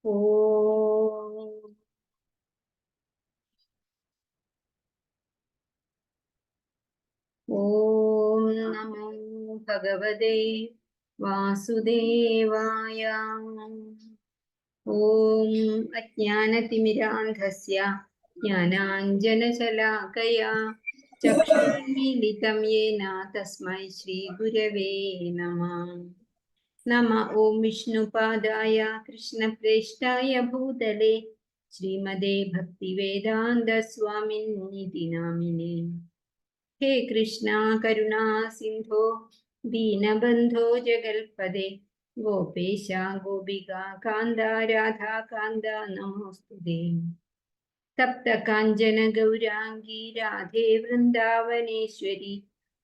ഓം ഓം നമോ ഭഗവതേ വാസുദേവായ. ഓം അജ്ഞാനതിമിരാന്ധസ്യ ജ്ഞാനാഞ്ജനശലാകയാ ചക്ഷുർമീലിതം യേന തസ്മൈ ശ്രീഗുരവേ നമഃ. നമ ഓം വിഷ്ണുപാദായ കൃഷ്ണപ്രേഷ്ഠായ ഭൂതലേ ശ്രീമതേ ഭക്തിവേദാന്ത സ്വാമിനിധി നാമിനേ. ഹേ കൃഷ്ണ കരുണാ സിന്ധോ ദീനബന്ധോ ജഗൽപദേ ഗോപേശ ഗോപിക കാന്ത രാധാകാന്ത നമോസ്തുതേ. തപ്ത കാഞ്ചന ഗൗരാംഗീ രാധേ വൃന്ദാവനേശ്വരി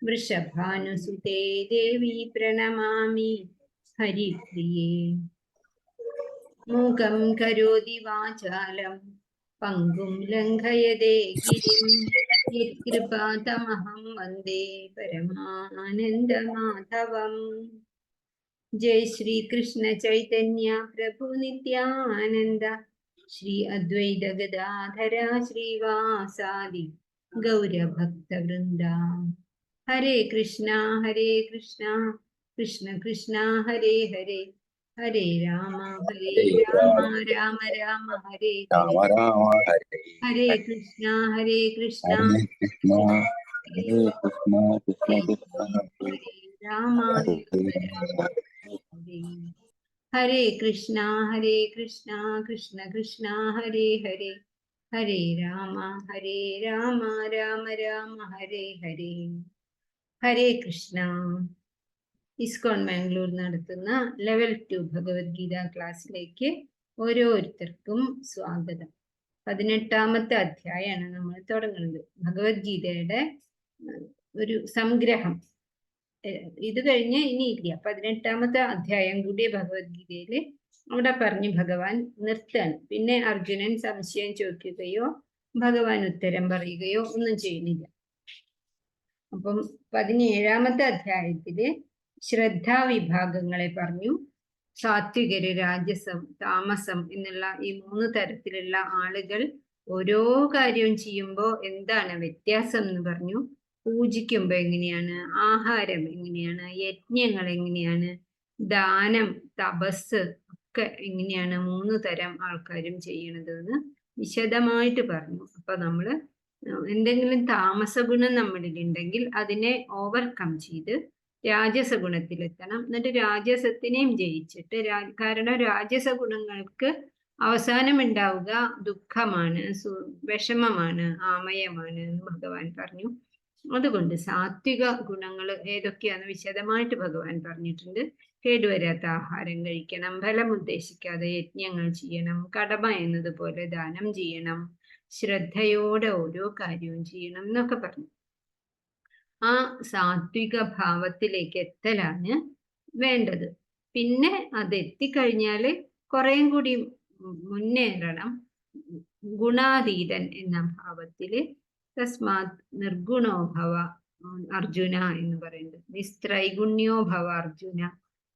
വൃഷഭാനുസുതേ ദേവി പ്രണമാമി ഹരിപ്രിയേ. മൂകം കരോതി വാചാലം പങ്കും ലംഘയതേ ഗിരിം യത്കൃപാതമഹം വന്ദേ പരമാനന്ദമാധവം. ജയ് ശ്രീ കൃഷ്ണ ചൈതന്യ പ്രഭു നിത്യാനന്ദ ശ്രീ അദ്വൈത ഗദാധര ശ്രീവാസാദി ഗൗരഭക്തവൃന്ദ. ഹരേ കൃഷ്ണ കൃഷ്ണ കൃഷ്ണ ഹരേ ഹരേ ഹരേ രാമ രാമ രാമ ഹരേ ഹരേ. ഹരേ കൃഷ്ണ കൃഷ്ണ ഹരേ രാമ ഹരേ കൃഷ്ണ കൃഷ്ണ കൃഷ്ണ ഹരേ ഹരേ ഹരേ രാമ രാമ രാമ ഹരേ ഹരേ. ഹരേ കൃഷ്ണ. ഇസ്കോൺ മാംഗ്ലൂർ നടത്തുന്ന ലെവൽ 2 ഭഗവത്ഗീത ക്ലാസ്സിലേക്ക് ഓരോരുത്തർക്കും സ്വാഗതം. 18ാമത്തെ അധ്യായമാണ് നമ്മൾ തുടങ്ങുന്നത്. ഭഗവത്ഗീതയുടെ ഒരു സംഗ്രഹം. ഇത് കഴിഞ്ഞ് ഇനിയില്ല, 18ാമത്തെ അധ്യായം കൂടിയ ഭഗവത്ഗീതയില് അവിടെ പറഞ്ഞ് ഭഗവാൻ നിർത്തുകയാണ്. പിന്നെ അർജുനൻ സംശയം ചോദിക്കുകയോ ഭഗവാൻ ഉത്തരം പറയുകയോ ഒന്നും ചെയ്യുന്നില്ല. അപ്പം 17ാമത്തെ അധ്യായത്തില് ശ്രദ്ധാവിഭാഗങ്ങളെ പറഞ്ഞു. സാത്വികര്, രാജസം, താമസം എന്നുള്ള ഈ 3 തരത്തിലുള്ള ആളുകൾ ഓരോ കാര്യവും ചെയ്യുമ്പോൾ എന്താണ് വ്യത്യാസം എന്ന് പറഞ്ഞു. പൂജിക്കുമ്പോൾ എങ്ങനെയാണ്, ആഹാരം എങ്ങനെയാണ്, യജ്ഞങ്ങൾ എങ്ങനെയാണ്, ദാനം, തപസ് ഒക്കെ എങ്ങനെയാണ് 3 തരം ആൾക്കാരും ചെയ്യണത് എന്ന് വിശദമായിട്ട് പറഞ്ഞു. അപ്പൊ നമ്മള് എന്തെങ്കിലും താമസ ഗുണം നമ്മളിൽ ഉണ്ടെങ്കിൽ അതിനെ ഓവർകം ചെയ്ത് രാജസ ഗുണത്തിലെത്തണം. എന്നിട്ട് രാജസത്തിനെയും ജയിച്ചിട്ട്, കാരണം രാജസ ഗുണങ്ങൾക്ക് അവസാനം ഉണ്ടാവുക ദുഃഖമാണ്, വിഷമമാണ്, ആമയമാണ് എന്ന് ഭഗവാൻ പറഞ്ഞു. അതുകൊണ്ട് സാത്വിക ഗുണങ്ങൾ ഏതൊക്കെയാന്ന് വിശദമായിട്ട് ഭഗവാൻ പറഞ്ഞിട്ടുണ്ട്. കേടുവരാത്ത ആഹാരം കഴിക്കണം, ഫലം ഉദ്ദേശിക്കാതെ യജ്ഞങ്ങൾ ചെയ്യണം, കടമ എന്നതുപോലെ ദാനം ചെയ്യണം, ശ്രദ്ധയോടെ ഓരോ കാര്യവും ചെയ്യണം എന്നൊക്കെ പറഞ്ഞു. ആ സാത്വിക ഭാവത്തിലേക്ക് എത്തലാണ് വേണ്ടത്. പിന്നെ അത് എത്തിക്കഴിഞ്ഞാല് കുറേയും കൂടി മുന്നേറണം. ഗുണാതീതൻ എന്ന ഭാവത്തില് തസ്മാത് നിർഗുണോഭവ അർജുന എന്ന് പറയുന്നത്. നിസ്ത്രൈഗുണ്യോഭവ അർജുന.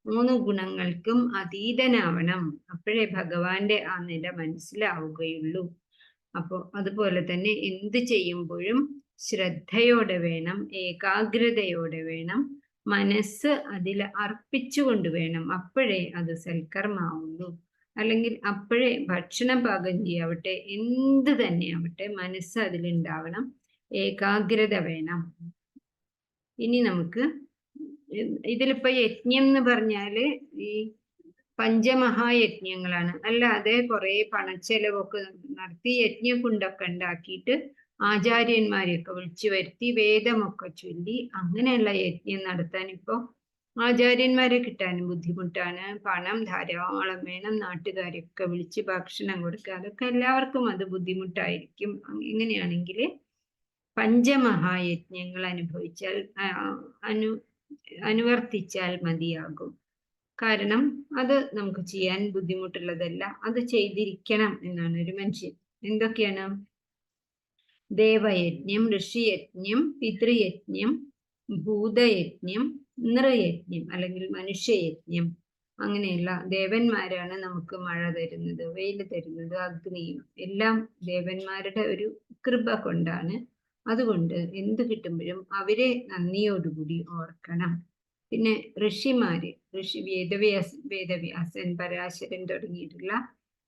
3 ഗുണങ്ങൾക്കും അതീതനാവണം. അപ്പോഴേ ഭഗവാന്റെ ആ നില മനസ്സിലാവുകയുള്ളൂ. അപ്പോൾ അതുപോലെ തന്നെ എന്ത് ചെയ്യുമ്പോഴും ശ്രദ്ധയോടെ വേണം, ഏകാഗ്രതയോടെ വേണം, മനസ്സ് അതിൽ അർപ്പിച്ചുകൊണ്ട് വേണം. അപ്പോഴേ അത് സൽക്കർമാവുള്ളൂ. അല്ലെങ്കിൽ അപ്പോഴേ ഭക്ഷണം പാകം ചെയ്യാവട്ടെ, എന്ത് തന്നെ ആവട്ടെ, മനസ്സ് അതിലുണ്ടാവണം, ഏകാഗ്രത വേണം. ഇനി നമുക്ക് ഇതിലിപ്പോ യജ്ഞം എന്ന് പറഞ്ഞാല് ഈ പഞ്ചമഹായജ്ഞങ്ങളാണ്. അല്ലാതെ കുറെ പണച്ചെലവൊക്കെ നടത്തി യജ്ഞകുണ്ടൊക്കെ ഉണ്ടാക്കിയിട്ട് ആചാര്യന്മാരെയൊക്കെ വിളിച്ചു വരുത്തി വേദമൊക്കെ ചൊല്ലി അങ്ങനെയുള്ള യജ്ഞം നടത്താൻ ഇപ്പോൾ ആചാര്യന്മാരെ കിട്ടാനും ബുദ്ധിമുട്ടാണ്. പണം ധാരാളം വേണം, നാട്ടുകാരെയൊക്കെ വിളിച്ച് ഭക്ഷണം കൊടുക്കുക, അതൊക്കെ എല്ലാവർക്കും അത് ബുദ്ധിമുട്ടായിരിക്കും. ഇങ്ങനെയാണെങ്കിൽ പഞ്ചമഹായജ്ഞങ്ങൾ അനുവർത്തിച്ചാൽ മതിയാകും. കാരണം അത് നമുക്ക് ചെയ്യാൻ ബുദ്ധിമുട്ടുള്ളതല്ല, അത് ചെയ്തിരിക്കണം എന്നാണ് ഒരു മനുഷ്യൻ. എന്തൊക്കെയാണ്? ദേവയജ്ഞം, ഋഷിയജ്ഞം, പിതൃയജ്ഞം, ഭൂതയജ്ഞം, നൃയജ്ഞം അല്ലെങ്കിൽ മനുഷ്യയജ്ഞം. അങ്ങനെയുള്ള ദേവന്മാരാണ് നമുക്ക് മഴ തരുന്നത്, വെയിൽ തരുന്നത്, അഗ്നിയും എല്ലാം ദേവന്മാരുടെ ഒരു കൃപ കൊണ്ടാണ്. അതുകൊണ്ട് എന്ത് കിട്ടുമ്പോഴും അവരെ നന്ദിയോടുകൂടി ഓർക്കണം. പിന്നെ ഋഷിമാര്, വേദവ്യാസൻ, പരാശരൻ തുടങ്ങിയിട്ടുള്ള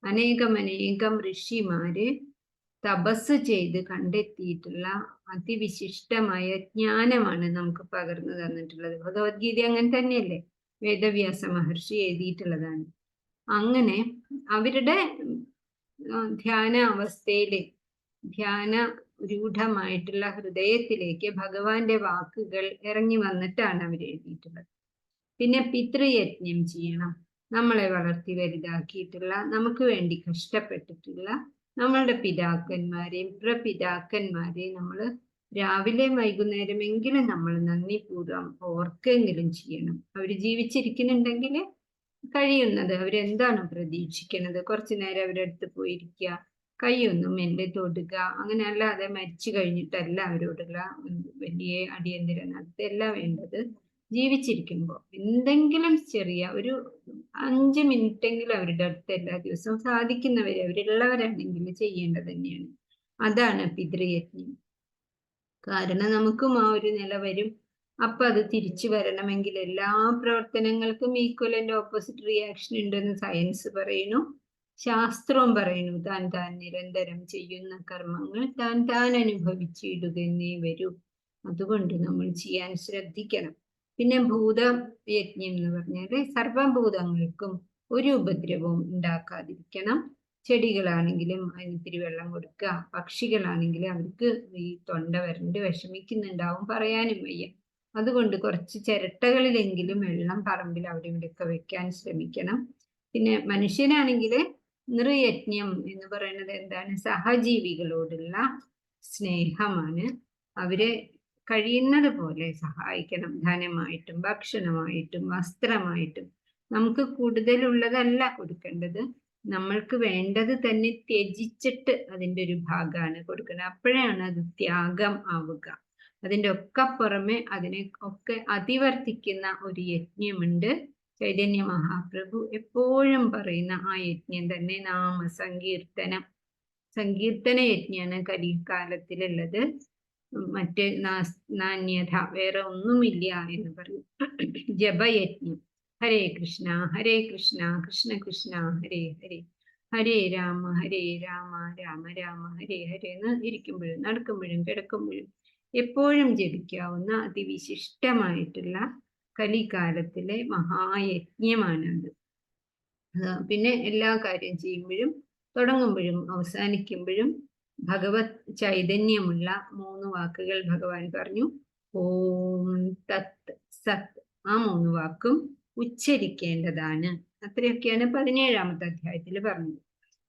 അനേകം ഋഷിമാര് തപസ് ചെയ്ത് കണ്ടെത്തിയിട്ടുള്ള അതിവിശിഷ്ടമായ ജ്ഞാനമാണ് നമുക്ക് പകർന്നു തന്നിട്ടുള്ളത്. ഭഗവത്ഗീത അങ്ങനെ തന്നെയല്ലേ, വേദവ്യാസ മഹർഷി എഴുതിയിട്ടുള്ളതാണ്. അങ്ങനെ അവരുടെ ധ്യാന അവസ്ഥയില്, ധ്യാന രൂഢമായിട്ടുള്ള ഹൃദയത്തിലേക്ക് ഭഗവാന്റെ വാക്കുകൾ ഇറങ്ങി വന്നിട്ടാണ് അവർ എഴുതിയിട്ടുള്ളത്. പിന്നെ പിതൃയജ്ഞം ചെയ്യണം. നമ്മളെ വളർത്തി വലുതാക്കിയിട്ടുള്ള, നമുക്ക് വേണ്ടി കഷ്ടപ്പെട്ടിട്ടുള്ള നമ്മളുടെ പിതാക്കന്മാരെയും പ്രപിതാക്കന്മാരെയും നമ്മൾ രാവിലെ വൈകുന്നേരമെങ്കിലും നമ്മൾ നന്ദിപൂർവ്വം ഓർക്കെങ്കിലും ചെയ്യണം. അവർ ജീവിച്ചിരിക്കുന്നുണ്ടെങ്കിൽ കഴിയുന്നത് അവരെന്താണ് പ്രതീക്ഷിക്കുന്നത്, കുറച്ചു നേരം അവരുടെ അടുത്ത് പോയിരിക്കുക, കൈയൊന്നും മെല്ലെ തൊടുക, അങ്ങനെ അല്ലാതെ മരിച്ചു കഴിഞ്ഞിട്ടല്ല അവരോടുള്ള വലിയ അടിയന്തര നടത്തല്ല വേണ്ടത്. ജീവിച്ചിരിക്കുമ്പോൾ എന്തെങ്കിലും ചെറിയ ഒരു 5 മിനിറ്റെങ്കിലും അവരുടെ അടുത്ത് എല്ലാ ദിവസവും സാധിക്കുന്നവരെ, അവരുള്ളവരാണെങ്കിൽ ചെയ്യേണ്ടത് തന്നെയാണ്. അതാണ് പിതൃയജ്ഞം. കാരണം നമുക്കും ആ ഒരു നില വരും. അപ്പൊ അത് തിരിച്ചു വരണമെങ്കിൽ എല്ലാ പ്രവർത്തനങ്ങൾക്കും ഈക്വലന്റ് ഓപ്പോസിറ്റ് റിയാക്ഷൻ ഉണ്ടെന്ന് സയൻസ് പറയുന്നു, ശാസ്ത്രവും പറയുന്നു. താൻ നിരന്തരം ചെയ്യുന്ന കർമ്മങ്ങൾ താൻ അനുഭവിച്ചിടുകയെന്നേ വരൂ. അതുകൊണ്ട് നമ്മൾ ചെയ്യാൻ ശ്രദ്ധിക്കണം. പിന്നെ ഭൂതയജ്ഞം എന്ന് പറഞ്ഞാല് സർവഭൂതങ്ങൾക്കും ഒരു ഉപദ്രവവും ഉണ്ടാക്കാതിരിക്കണം. ചെടികളാണെങ്കിലും അതിന് ഇത്തിരി വെള്ളം കൊടുക്കുക, പക്ഷികളാണെങ്കിലും അവർക്ക് ഈ തൊണ്ട വരണ്ട് വിഷമിക്കുന്നുണ്ടാവും, പറയാനും വയ്യ. അതുകൊണ്ട് കുറച്ച് ചിരട്ടകളിലെങ്കിലും വെള്ളം പറമ്പിൽ അവിടെ ഇവിടെയൊക്കെ വെക്കാൻ ശ്രമിക്കണം. പിന്നെ മനുഷ്യനാണെങ്കിൽ നൃയജ്ഞം എന്ന് പറയുന്നത് എന്താണ്? സഹജീവികളോടുള്ള സ്നേഹമാണ്. അവരെ കഴിയുന്നത് പോലെ സഹായിക്കണം, ധനമായിട്ടും ഭക്ഷണമായിട്ടും വസ്ത്രമായിട്ടും. നമുക്ക് കൂടുതലുള്ളതല്ല കൊടുക്കേണ്ടത്, നമ്മൾക്ക് വേണ്ടത് തന്നെ ത്യജിച്ചിട്ട് അതിൻ്റെ ഒരു ഭാഗമാണ് കൊടുക്കുന്നത്. അപ്പോഴാണ് അത് ത്യാഗം ആവുക. അതിൻ്റെ ഒക്കെ പുറമെ അതിനെ ഒക്കെ അതിവർത്തിക്കുന്ന ഒരു യജ്ഞമുണ്ട്. ചൈതന്യ മഹാപ്രഭു എപ്പോഴും പറയുന്ന ആ യജ്ഞം തന്നെ നാമസങ്കീർത്തനം. സങ്കീർത്തന യജ്ഞാണ് കലികാലത്തിലുള്ളത്. മറ്റ് നാന്യത വേറെ ഒന്നുമില്ല എന്ന് പറയും. ജപയജ്ഞം. ഹരേ കൃഷ്ണ കൃഷ്ണ കൃഷ്ണ ഹരേ ഹരേ, ഹരേ രാമ രാമ രാമ ഹരേ ഹരേ എന്ന് ഇരിക്കുമ്പോഴും നടക്കുമ്പോഴും കിടക്കുമ്പോഴും എപ്പോഴും ജപിക്കാവുന്ന അതിവിശിഷ്ടമായിട്ടുള്ള കലികാലത്തിലെ മഹായജ്ഞമാണത്. പിന്നെ എല്ലാ കാര്യം ചെയ്യുമ്പോഴും തുടങ്ങുമ്പോഴും അവസാനിക്കുമ്പോഴും ഭഗവത് ചൈതന്യമുള്ള 3 വാക്കുകൾ ഭഗവാൻ പറഞ്ഞു. ഓം തത് സത്, ആ 3 വാക്കും ഉച്ചരിക്കേണ്ടതാണ്. അത്രയൊക്കെയാണ് 17ാമത്തെ അധ്യായത്തിൽ പറഞ്ഞത്.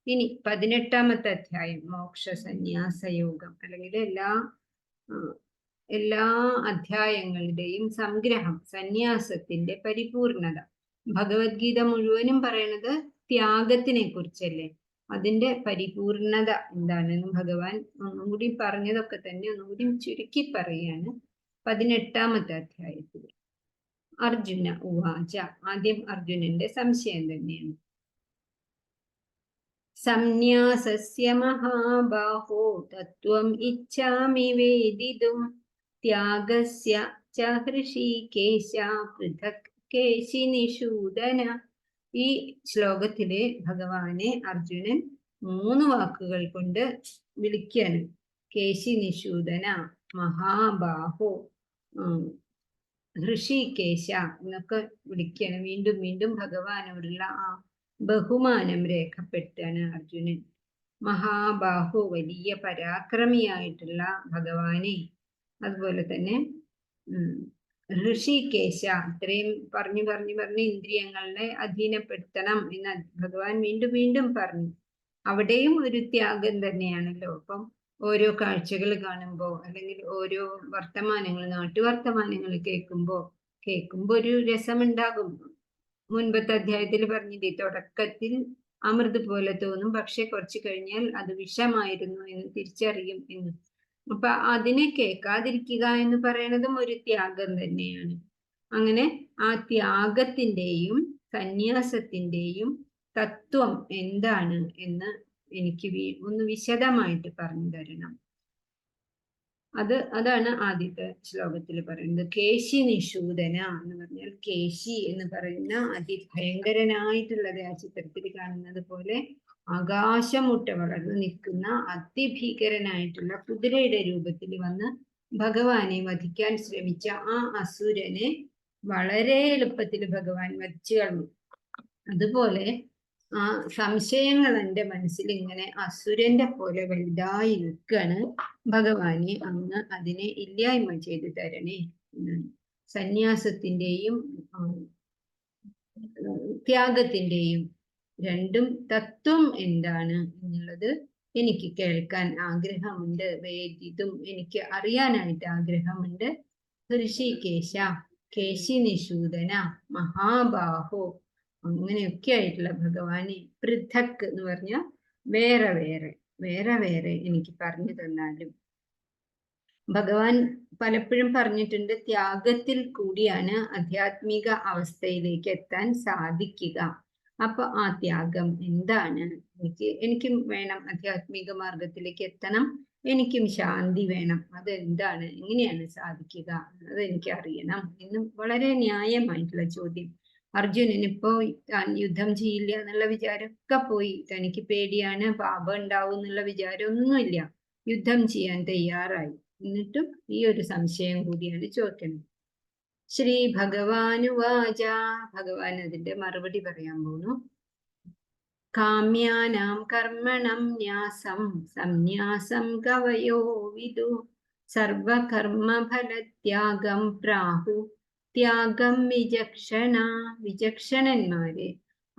ഇനി 18ാമത്തെ അധ്യായം മോക്ഷ സന്യാസ യോഗം, അല്ലെങ്കിൽ എല്ലാ അധ്യായങ്ങളുടെയും സംഗ്രഹം, സന്യാസത്തിന്റെ പരിപൂർണത. ഭഗവത്ഗീത മുഴുവനും പറയണത് ത്യാഗത്തിനെ കുറിച്ചല്ലേ. അതിന്റെ പരിപൂർണത എന്താണെന്ന് ഭഗവാൻ ഒന്നുകൂടി പറഞ്ഞതൊക്കെ തന്നെ ഒന്നുകൂടി ചുരുക്കി പറയാണ് 18ാമത്തെ അധ്യായത്തിൽ. അർജുന ഉവാച, ആദ്യം അർജുനന്റെ സംശയം തന്നെയാണ്. സംന്യാസസ്യ മഹാബാഹോ തത്വം ഇച്ഛാമി വേദിതും ത്യാഗസ്യ ച ഹൃഷീകേശ പൃഥക് കേശി നിഷൂദന. ഈ ശ്ലോകത്തിലെ ഭഗവാനെ അർജുനൻ 3 വാക്കുകൾ കൊണ്ട് വിളിക്കുകയാണ്. കേശി നിഷൂദന, മഹാബാഹോ, ഹൃഷീകേശ എന്നൊക്കെ വിളിക്കുകയാണ്. വീണ്ടും വീണ്ടും ഭഗവാനോടുള്ള ആ ബഹുമാനം രേഖപ്പെടുത്താണ് അർജുനൻ. മഹാബാഹു, വലിയ പരാക്രമിയായിട്ടുള്ള ഭഗവാനെ, അതുപോലെ തന്നെ ഋഷികേശ, ഇത്രയും പറഞ്ഞ് ഇന്ദ്രിയങ്ങളെ അധീനപ്പെടുത്തണം എന്ന് ഭഗവാൻ വീണ്ടും വീണ്ടും പറഞ്ഞു. അവിടെയും ഒരു ത്യാഗം തന്നെയാണല്ലോ. അപ്പം ഓരോ കാഴ്ചകൾ കാണുമ്പോൾ, അല്ലെങ്കിൽ ഓരോ വർത്തമാനങ്ങൾ, നാട്ടുവർത്തമാനങ്ങൾ കേൾക്കുമ്പോ ഒരു രസമുണ്ടാകും. മുൻപത്തെ അധ്യായത്തിൽ പറഞ്ഞില്ലേ, തുടക്കത്തിൽ അമൃത് പോലെ തോന്നും, പക്ഷെ കുറച്ചു കഴിഞ്ഞാൽ അത് വിഷമായിരുന്നു എന്ന് തിരിച്ചറിയും എന്ന്. അപ്പൊ അതിനെ കേൾക്കാതിരിക്കുക എന്ന് പറയുന്നതും ഒരു ത്യാഗം തന്നെയാണ്. അങ്ങനെ ആ ത്യാഗത്തിന്റെയും സന്യാസത്തിന്റെയും തത്വം എന്താണ് എന്ന് എനിക്ക് ഒന്ന് വിശദമായിട്ട് പറഞ്ഞു തരണം. അതാണ് ആദ്യത്തെ ശ്ലോകത്തിൽ പറയുന്നത്. കേശി നിഷൂദന എന്ന് പറഞ്ഞാൽ, കേശി എന്ന് പറയുന്ന അതിഭയങ്കരനായിട്ടുള്ളത് ആ ചിത്രത്തിൽ കാണുന്നത് പോലെ ആകാശമുട്ട വളർന്ന് നിൽക്കുന്ന അതിഭീകരനായിട്ടുള്ള കുതിരയുടെ രൂപത്തിൽ വന്ന് ഭഗവാനെ വധിക്കാൻ ശ്രമിച്ച ആ അസുരനെ വളരെ എളുപ്പത്തിൽ ഭഗവാൻ വധിച്ചു കളഞ്ഞു. അതുപോലെ ആ സംശയങ്ങൾ എൻ്റെ മനസ്സിൽ ഇങ്ങനെ അസുരന്റെ പോലെ വലുതായി നിൽക്കുകയാണ്. ഭഗവാനെ അങ്ങ് അതിനെ ഇല്ലായ്മ ചെയ്തു തരണേ. സന്യാസത്തിന്റെയും ത്യാഗത്തിന്റെയും രണ്ടും തത്വം എന്താണ് എന്നുള്ളത് എനിക്ക് കേൾക്കാൻ ആഗ്രഹമുണ്ട്. ഇതും എനിക്ക് അറിയാനായിട്ട് ആഗ്രഹമുണ്ട്. ഋഷികേശ, കേശി നിഷൂദന, മഹാബാഹോ, അങ്ങനെയൊക്കെ ആയിട്ടുള്ള ഭഗവാനെ പൃഥക് എന്ന് പറഞ്ഞ വേറെ വേറെ എനിക്ക് പറഞ്ഞു തന്നാലും. ഭഗവാൻ പലപ്പോഴും പറഞ്ഞിട്ടുണ്ട്, ത്യാഗത്തിൽ കൂടിയാണ് ആധ്യാത്മിക അവസ്ഥയിലേക്ക് എത്താൻ സാധിക്കുക. അപ്പൊ ആ ത്യാഗം എന്താണ്? എനിക്കും വേണം ആധ്യാത്മിക മാർഗത്തിലേക്ക് എത്തണം, എനിക്കും ശാന്തി വേണം. അതെന്താണ്, എങ്ങനെയാണ് സാധിക്കുക, അതെനിക്ക് അറിയണം എന്ന് വളരെ ന്യായമായിട്ടുള്ള ചോദ്യം. അർജുനൻ ഇപ്പോ താൻ യുദ്ധം ചെയ്യില്ല എന്നുള്ള വിചാരമൊക്കെ പോയി. തനിക്ക് പേടിയാണ്, പാപം ഉണ്ടാവും എന്നുള്ള വിചാരമൊന്നുമില്ല. യുദ്ധം ചെയ്യാൻ തയ്യാറായി. എന്നിട്ടും ഈ ഒരു സംശയം കൂടിയാണ് ചോദിക്കുന്നത്. ശ്രീ ഭഗവാനുവാച, ഭഗവാൻ അതിന്റെ മറുപടി പറയാൻ പോകുന്നു. കാമ്യാനാം കർമ്മണം ന്യാസം സന്യാസം കവയോ വിദു സർവകർമ്മഫലത്യാഗം പ്രാഹു ത്യാഗം വിചക്ഷണന്മാരെ,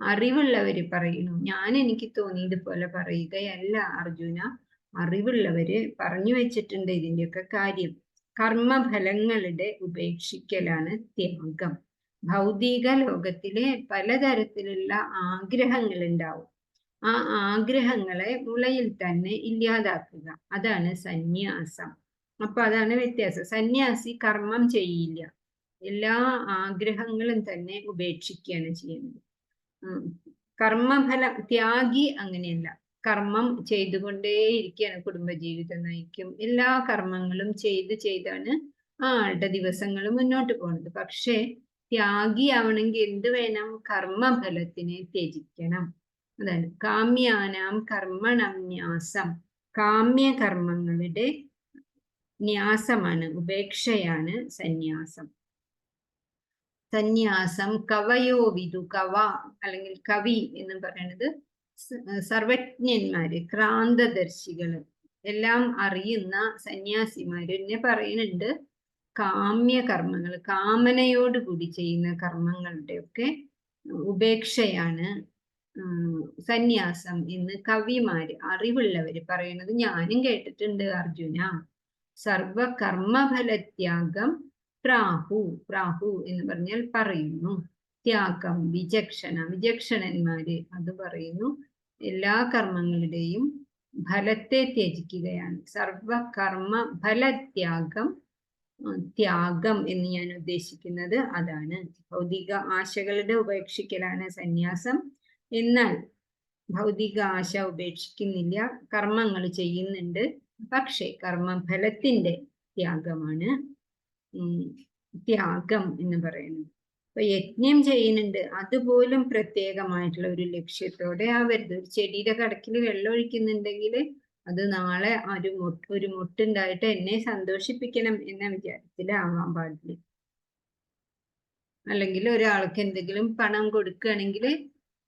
അറിവുള്ളവര് പറയുന്നു. ഞാൻ എനിക്ക് തോന്നിയതുപോലെ പറയുകയല്ല അർജുന. അറിവുള്ളവര് പറഞ്ഞു വെച്ചിട്ടുണ്ട് ഇതിന്റെയൊക്കെ കാര്യം. കർമ്മഫലങ്ങളുടെ ഉപേക്ഷിക്കലാണ് ത്യാഗം. ഭൗതിക ലോകത്തിലെ പലതരത്തിലുള്ള ആഗ്രഹങ്ങൾ ഉണ്ടാവും. ആ ആഗ്രഹങ്ങളെ മുളയിൽ തന്നെ ഇല്ലാതാക്കുക, അതാണ് സന്യാസം. അപ്പൊ അതാണ് വ്യത്യാസം. സന്യാസി കർമ്മം ചെയ്യില്ല, എല്ലാ ആഗ്രഹങ്ങളും തന്നെ ഉപേക്ഷിക്കുകയാണ് ചെയ്യുന്നത്. കർമ്മഫലം ത്യാഗി അങ്ങനെയല്ല, കർമ്മം ചെയ്തുകൊണ്ടേയിരിക്കുകയാണ്, കുടുംബജീവിതം നയിക്കും, എല്ലാ കർമ്മങ്ങളും ചെയ്താണ് ആ ആളുടെ ദിവസങ്ങൾ മുന്നോട്ട് പോകുന്നത്. പക്ഷേ ത്യാഗിയാവണമെങ്കിൽ എന്ത് വേണം? കർമ്മഫലത്തിനെ ത്യജിക്കണം. അതാണ് കാമ്യാനാം കർമ്മണം ന്യാസം. കാമ്യകർമ്മങ്ങളുടെ ന്യാസമാണ്, ഉപേക്ഷയാണ് സന്യാസം. സന്യാസം കവയോ വിദു. കവ അല്ലെങ്കിൽ കവി എന്ന് പറയുന്നത് സർവജ്ഞന്മാര്, ക്രാന്തദർശികള്, എല്ലാം അറിയുന്ന സന്യാസിമാര് എന്നെ പറയുന്നുണ്ട്. കാമ്യകർമ്മങ്ങൾ, കാമനയോടുകൂടി ചെയ്യുന്ന കർമ്മങ്ങളുടെയൊക്കെ ഉപേക്ഷയാണ് സന്യാസം എന്ന് കവിമാര്, അറിവുള്ളവര് പറയുന്നത് ഞാനും കേട്ടിട്ടുണ്ട് അർജുന. സർവകർമ്മഫലത്യാഗം പ്രാഹു എന്ന് പറഞ്ഞാൽ പറയുന്നു. ത്യാഗം വിചക്ഷണന്മാര് അത് പറയുന്നു. എല്ലാ കർമ്മങ്ങളുടെയും ഫലത്തെ ത്യജിക്കുകയാണ്. സർവകർമ്മ ഫലത്യാഗം, ത്യാഗം എന്ന് ഞാൻ ഉദ്ദേശിക്കുന്നത് അതാണ്. ഭൗതിക ആശകളുടെ ഉപേക്ഷിക്കലാണ് സന്യാസം. എന്നാൽ ഭൗതിക ആശ ഉപേക്ഷിക്കുന്നില്ല, കർമ്മങ്ങൾ ചെയ്യുന്നുണ്ട്. പക്ഷെ കർമ്മഫലത്തിന്റെ ത്യാഗമാണ് ത്യാഗം എന്ന് പറയുന്നത്. അപ്പൊ യജ്ഞം ചെയ്യുന്നുണ്ട്, അതുപോലും പ്രത്യേകമായിട്ടുള്ള ഒരു ലക്ഷ്യത്തോടെ ആവരുത്. ഒരു ചെടിയുടെ കടക്കിൽ വെള്ളം ഒഴിക്കുന്നുണ്ടെങ്കിൽ അത് നാളെ ഒരു മുട്ടുണ്ടായിട്ട് എന്നെ സന്തോഷിപ്പിക്കണം എന്ന വിചാരത്തിലാവാൻ പാടില്ല. അല്ലെങ്കിൽ ഒരാൾക്ക് എന്തെങ്കിലും പണം കൊടുക്കുകയാണെങ്കിൽ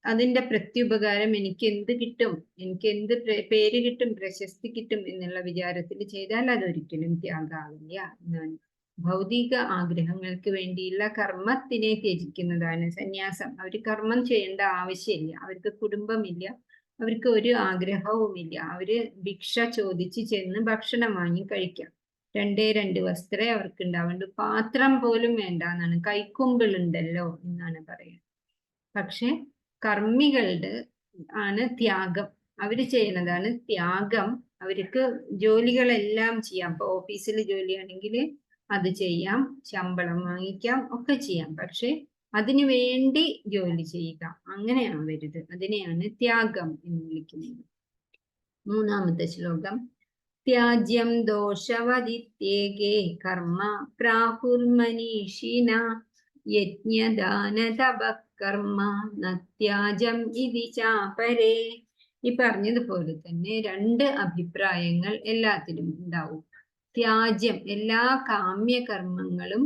അതിന്റെ പ്രത്യുപകാരം എനിക്ക് എന്ത് കിട്ടും, എനിക്ക് എന്ത് പേര് കിട്ടും, പ്രശസ്തി കിട്ടും എന്നുള്ള വിചാരത്തിൽ ചെയ്താൽ അതൊരിക്കലും ത്യാഗമാവില്ല എന്നാണ്. ഭൗതിക ആഗ്രഹങ്ങൾക്ക് വേണ്ടിയുള്ള കർമ്മത്തിനെ ത്യജിക്കുന്നതാണ് സന്യാസം. അവർ കർമ്മം ചെയ്യേണ്ട ആവശ്യമില്ല, അവർക്ക് കുടുംബമില്ല, അവർക്ക് ഒരു ആഗ്രഹവുമില്ല. അവര് ഭിക്ഷ ചോദിച്ച് ചെന്ന് ഭക്ഷണം വാങ്ങി കഴിക്കാം. 2 വസ്ത്രമേ അവർക്ക് ഉണ്ടാവേണ്ടു, പാത്രം പോലും വേണ്ട എന്നാണ്. കൈക്കുമ്പിളുണ്ടല്ലോ എന്നാണ് പറയുന്നത്. പക്ഷെ കർമ്മികളുടെ ആണ് ത്യാഗം, അവര് ചെയ്യുന്നതാണ് ത്യാഗം. അവർക്ക് ജോലികളെല്ലാം ചെയ്യാം. ഇപ്പൊ ഓഫീസിൽ ജോലിയാണെങ്കിൽ അത് ചെയ്യാം, ശമ്പളം വാങ്ങിക്കാം, ഒക്കെ ചെയ്യാം. പക്ഷെ അതിനു വേണ്ടി ജോലി ചെയ്യുക, അങ്ങനെ ആവരുത്. അതിനെയാണ് ത്യാഗം എന്ന് വിളിക്കുന്നത്. മൂന്നാമത്തെ ശ്ലോകം. ത്യാജ്യം ദോഷവദിത്യേകേ കർമ്മ പ്രാഹുർമനീഷിന യജ്ഞദാന തപകർമ്മ നത്യാജം ഇതി ചാപരേ. ഈ പറഞ്ഞതുപോലെ തന്നെ രണ്ട് അഭിപ്രായങ്ങൾ എല്ലാത്തിലും ഉണ്ടാവും. ത്യാജ്യം, എല്ലാ കാമ്യകർമ്മങ്ങളും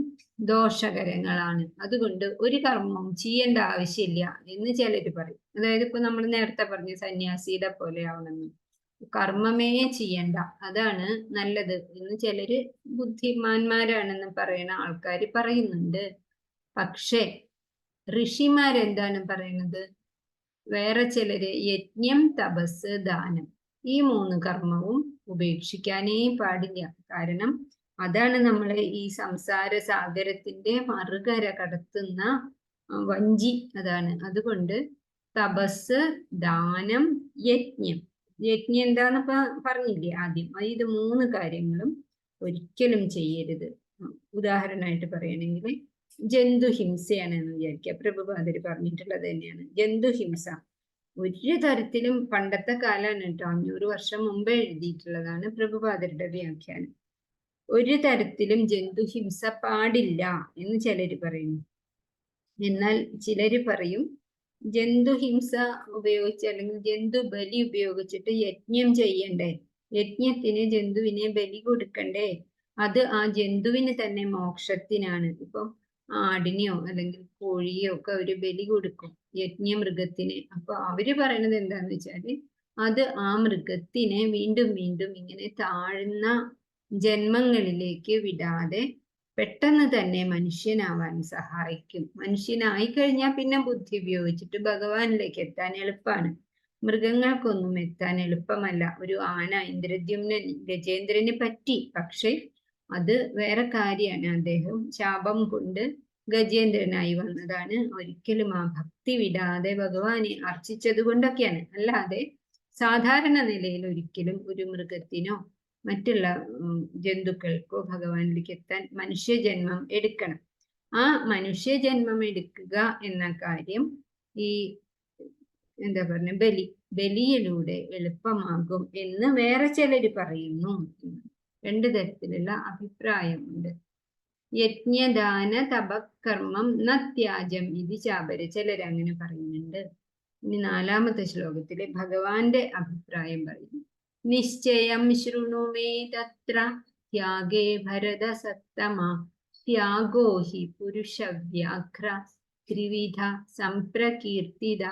ദോഷകരങ്ങളാണ്, അതുകൊണ്ട് ഒരു കർമ്മവും ചെയ്യേണ്ട ആവശ്യമില്ല എന്ന് ചിലർ പറയും. അതായത് ഇപ്പൊ നമ്മൾ നേരത്തെ പറഞ്ഞ സന്യാസിയുടെ പോലെ ആവണമെന്ന്, കർമ്മമേ ചെയ്യണ്ട, അതാണ് നല്ലത് എന്ന് ചിലര് ബുദ്ധിമാന്മാരാണെന്ന് പറയുന്ന ആൾക്കാർ പറയുന്നുണ്ട്. പക്ഷേ ഋഷിമാരെന്താണ് പറയുന്നത്? വേറെ ചിലര് യജ്ഞം, തപസ്, ദാനം, ഈ 3 കർമ്മവും ഉപേക്ഷിക്കാനേ പാടില്ല. കാരണം അതാണ് നമ്മളെ ഈ സംസാര സാഗരത്തിന്റെ മറുകര കടത്തുന്ന വഞ്ചി, അതാണ്. അതുകൊണ്ട് തപസ്, ദാനം, യജ്ഞം. യജ്ഞം എന്താന്ന് പറഞ്ഞില്ലേ ആദ്യം, ഇത് 3 കാര്യങ്ങളും ഒരിക്കലും ചെയ്യരുത്. ഉദാഹരണമായിട്ട് പറയണമെങ്കിൽ ജന്തുഹിംസയാണ് എന്ന് വിചാരിക്കുക. പ്രഭുപാദര് പറഞ്ഞിട്ടുള്ളത് തന്നെയാണ് ജന്തുഹിംസ. ഒരു തരത്തിലും, പണ്ടത്തെ കാലാണ് കേട്ടോ, 500 വർഷം മുമ്പേ എഴുതിയിട്ടുള്ളതാണ് പ്രഭുപാദരുടെ വ്യാഖ്യാനം. ഒരു തരത്തിലും ജന്തുഹിംസ പാടില്ല എന്ന് ചിലര് പറയുന്നു. എന്നാൽ ചിലര് പറയും ജന്തുഹിംസ ഉപയോഗിച്ച്, അല്ലെങ്കിൽ ജന്തു ബലി ഉപയോഗിച്ചിട്ട് യജ്ഞം ചെയ്യണ്ടേ, യജ്ഞത്തിന് ജന്തുവിനെ ബലി കൊടുക്കണ്ടേ, അത് ആ ജന്തുവിന് തന്നെ മോക്ഷത്തിനാണ്. ഇപ്പം ആടിനെയോ അല്ലെങ്കിൽ കോഴിയോ ഒക്കെ അവര് ബലി കൊടുക്കും യജ്ഞമൃഗത്തിന്. അപ്പൊ അവര് പറയണത് എന്താന്ന് വെച്ചാല് അത് ആ മൃഗത്തിനെ വീണ്ടും വീണ്ടും ഇങ്ങനെ താഴ്ന്ന ജന്മങ്ങളിലേക്ക് വിടാതെ പെട്ടെന്ന് തന്നെ മനുഷ്യനാവാൻ സഹായിക്കും. മനുഷ്യനായി കഴിഞ്ഞാൽ പിന്നെ ബുദ്ധി ഉപയോഗിച്ചിട്ട് ഭഗവാനിലേക്ക് എത്താൻ എളുപ്പമാണ്. മൃഗങ്ങൾക്കൊന്നും എത്താൻ എളുപ്പമല്ല. ഒരു ആന ഇന്ദ്രദ്യുമ്നൻ ഗജേന്ദ്രന് പറ്റി, പക്ഷെ അത് വേറെ കാര്യമാണ്. അദ്ദേഹം ശാപം കൊണ്ട് ഗജേന്ദ്രനായി വന്നതാണ്. ഒരിക്കലും ആ ഭക്തി വിടാതെ ഭഗവാനെ അർച്ചിച്ചത് കൊണ്ടൊക്കെയാണ്. അല്ലാതെ സാധാരണ നിലയിൽ ഒരിക്കലും ഒരു മൃഗത്തിനോ മറ്റുള്ള ജന്തുക്കൾക്കോ ഭഗവാനിലേക്ക് എത്താൻ മനുഷ്യജന്മം എടുക്കണം. ആ മനുഷ്യജന്മം എടുക്കുക എന്ന കാര്യം ഈ എന്താ പറഞ്ഞ ബലിയിലൂടെ എളുപ്പമാകും എന്ന് വേറെ ചിലര് പറയുന്നു. 2 തരത്തിലുള്ള അഭിപ്രായമുണ്ട്. യജ്ഞദാന തപകർമ്മം നത്യാജം ഇത് ചാപര, ചിലരങ്ങനെ പറയുന്നുണ്ട്. ഇനി 4ാമത്തെ ശ്ലോകത്തില് ഭഗവാന്റെ അഭിപ്രായം പറയുന്നു. നിശ്ചയം ശൃണു മേ തത്ര ത്യാഗേ ഭരത സത്തമ ത്യാഗോ ഹി പുരുഷവ്യാഘ്ര ത്രിവിധ സംപ്രകീർത്തിത.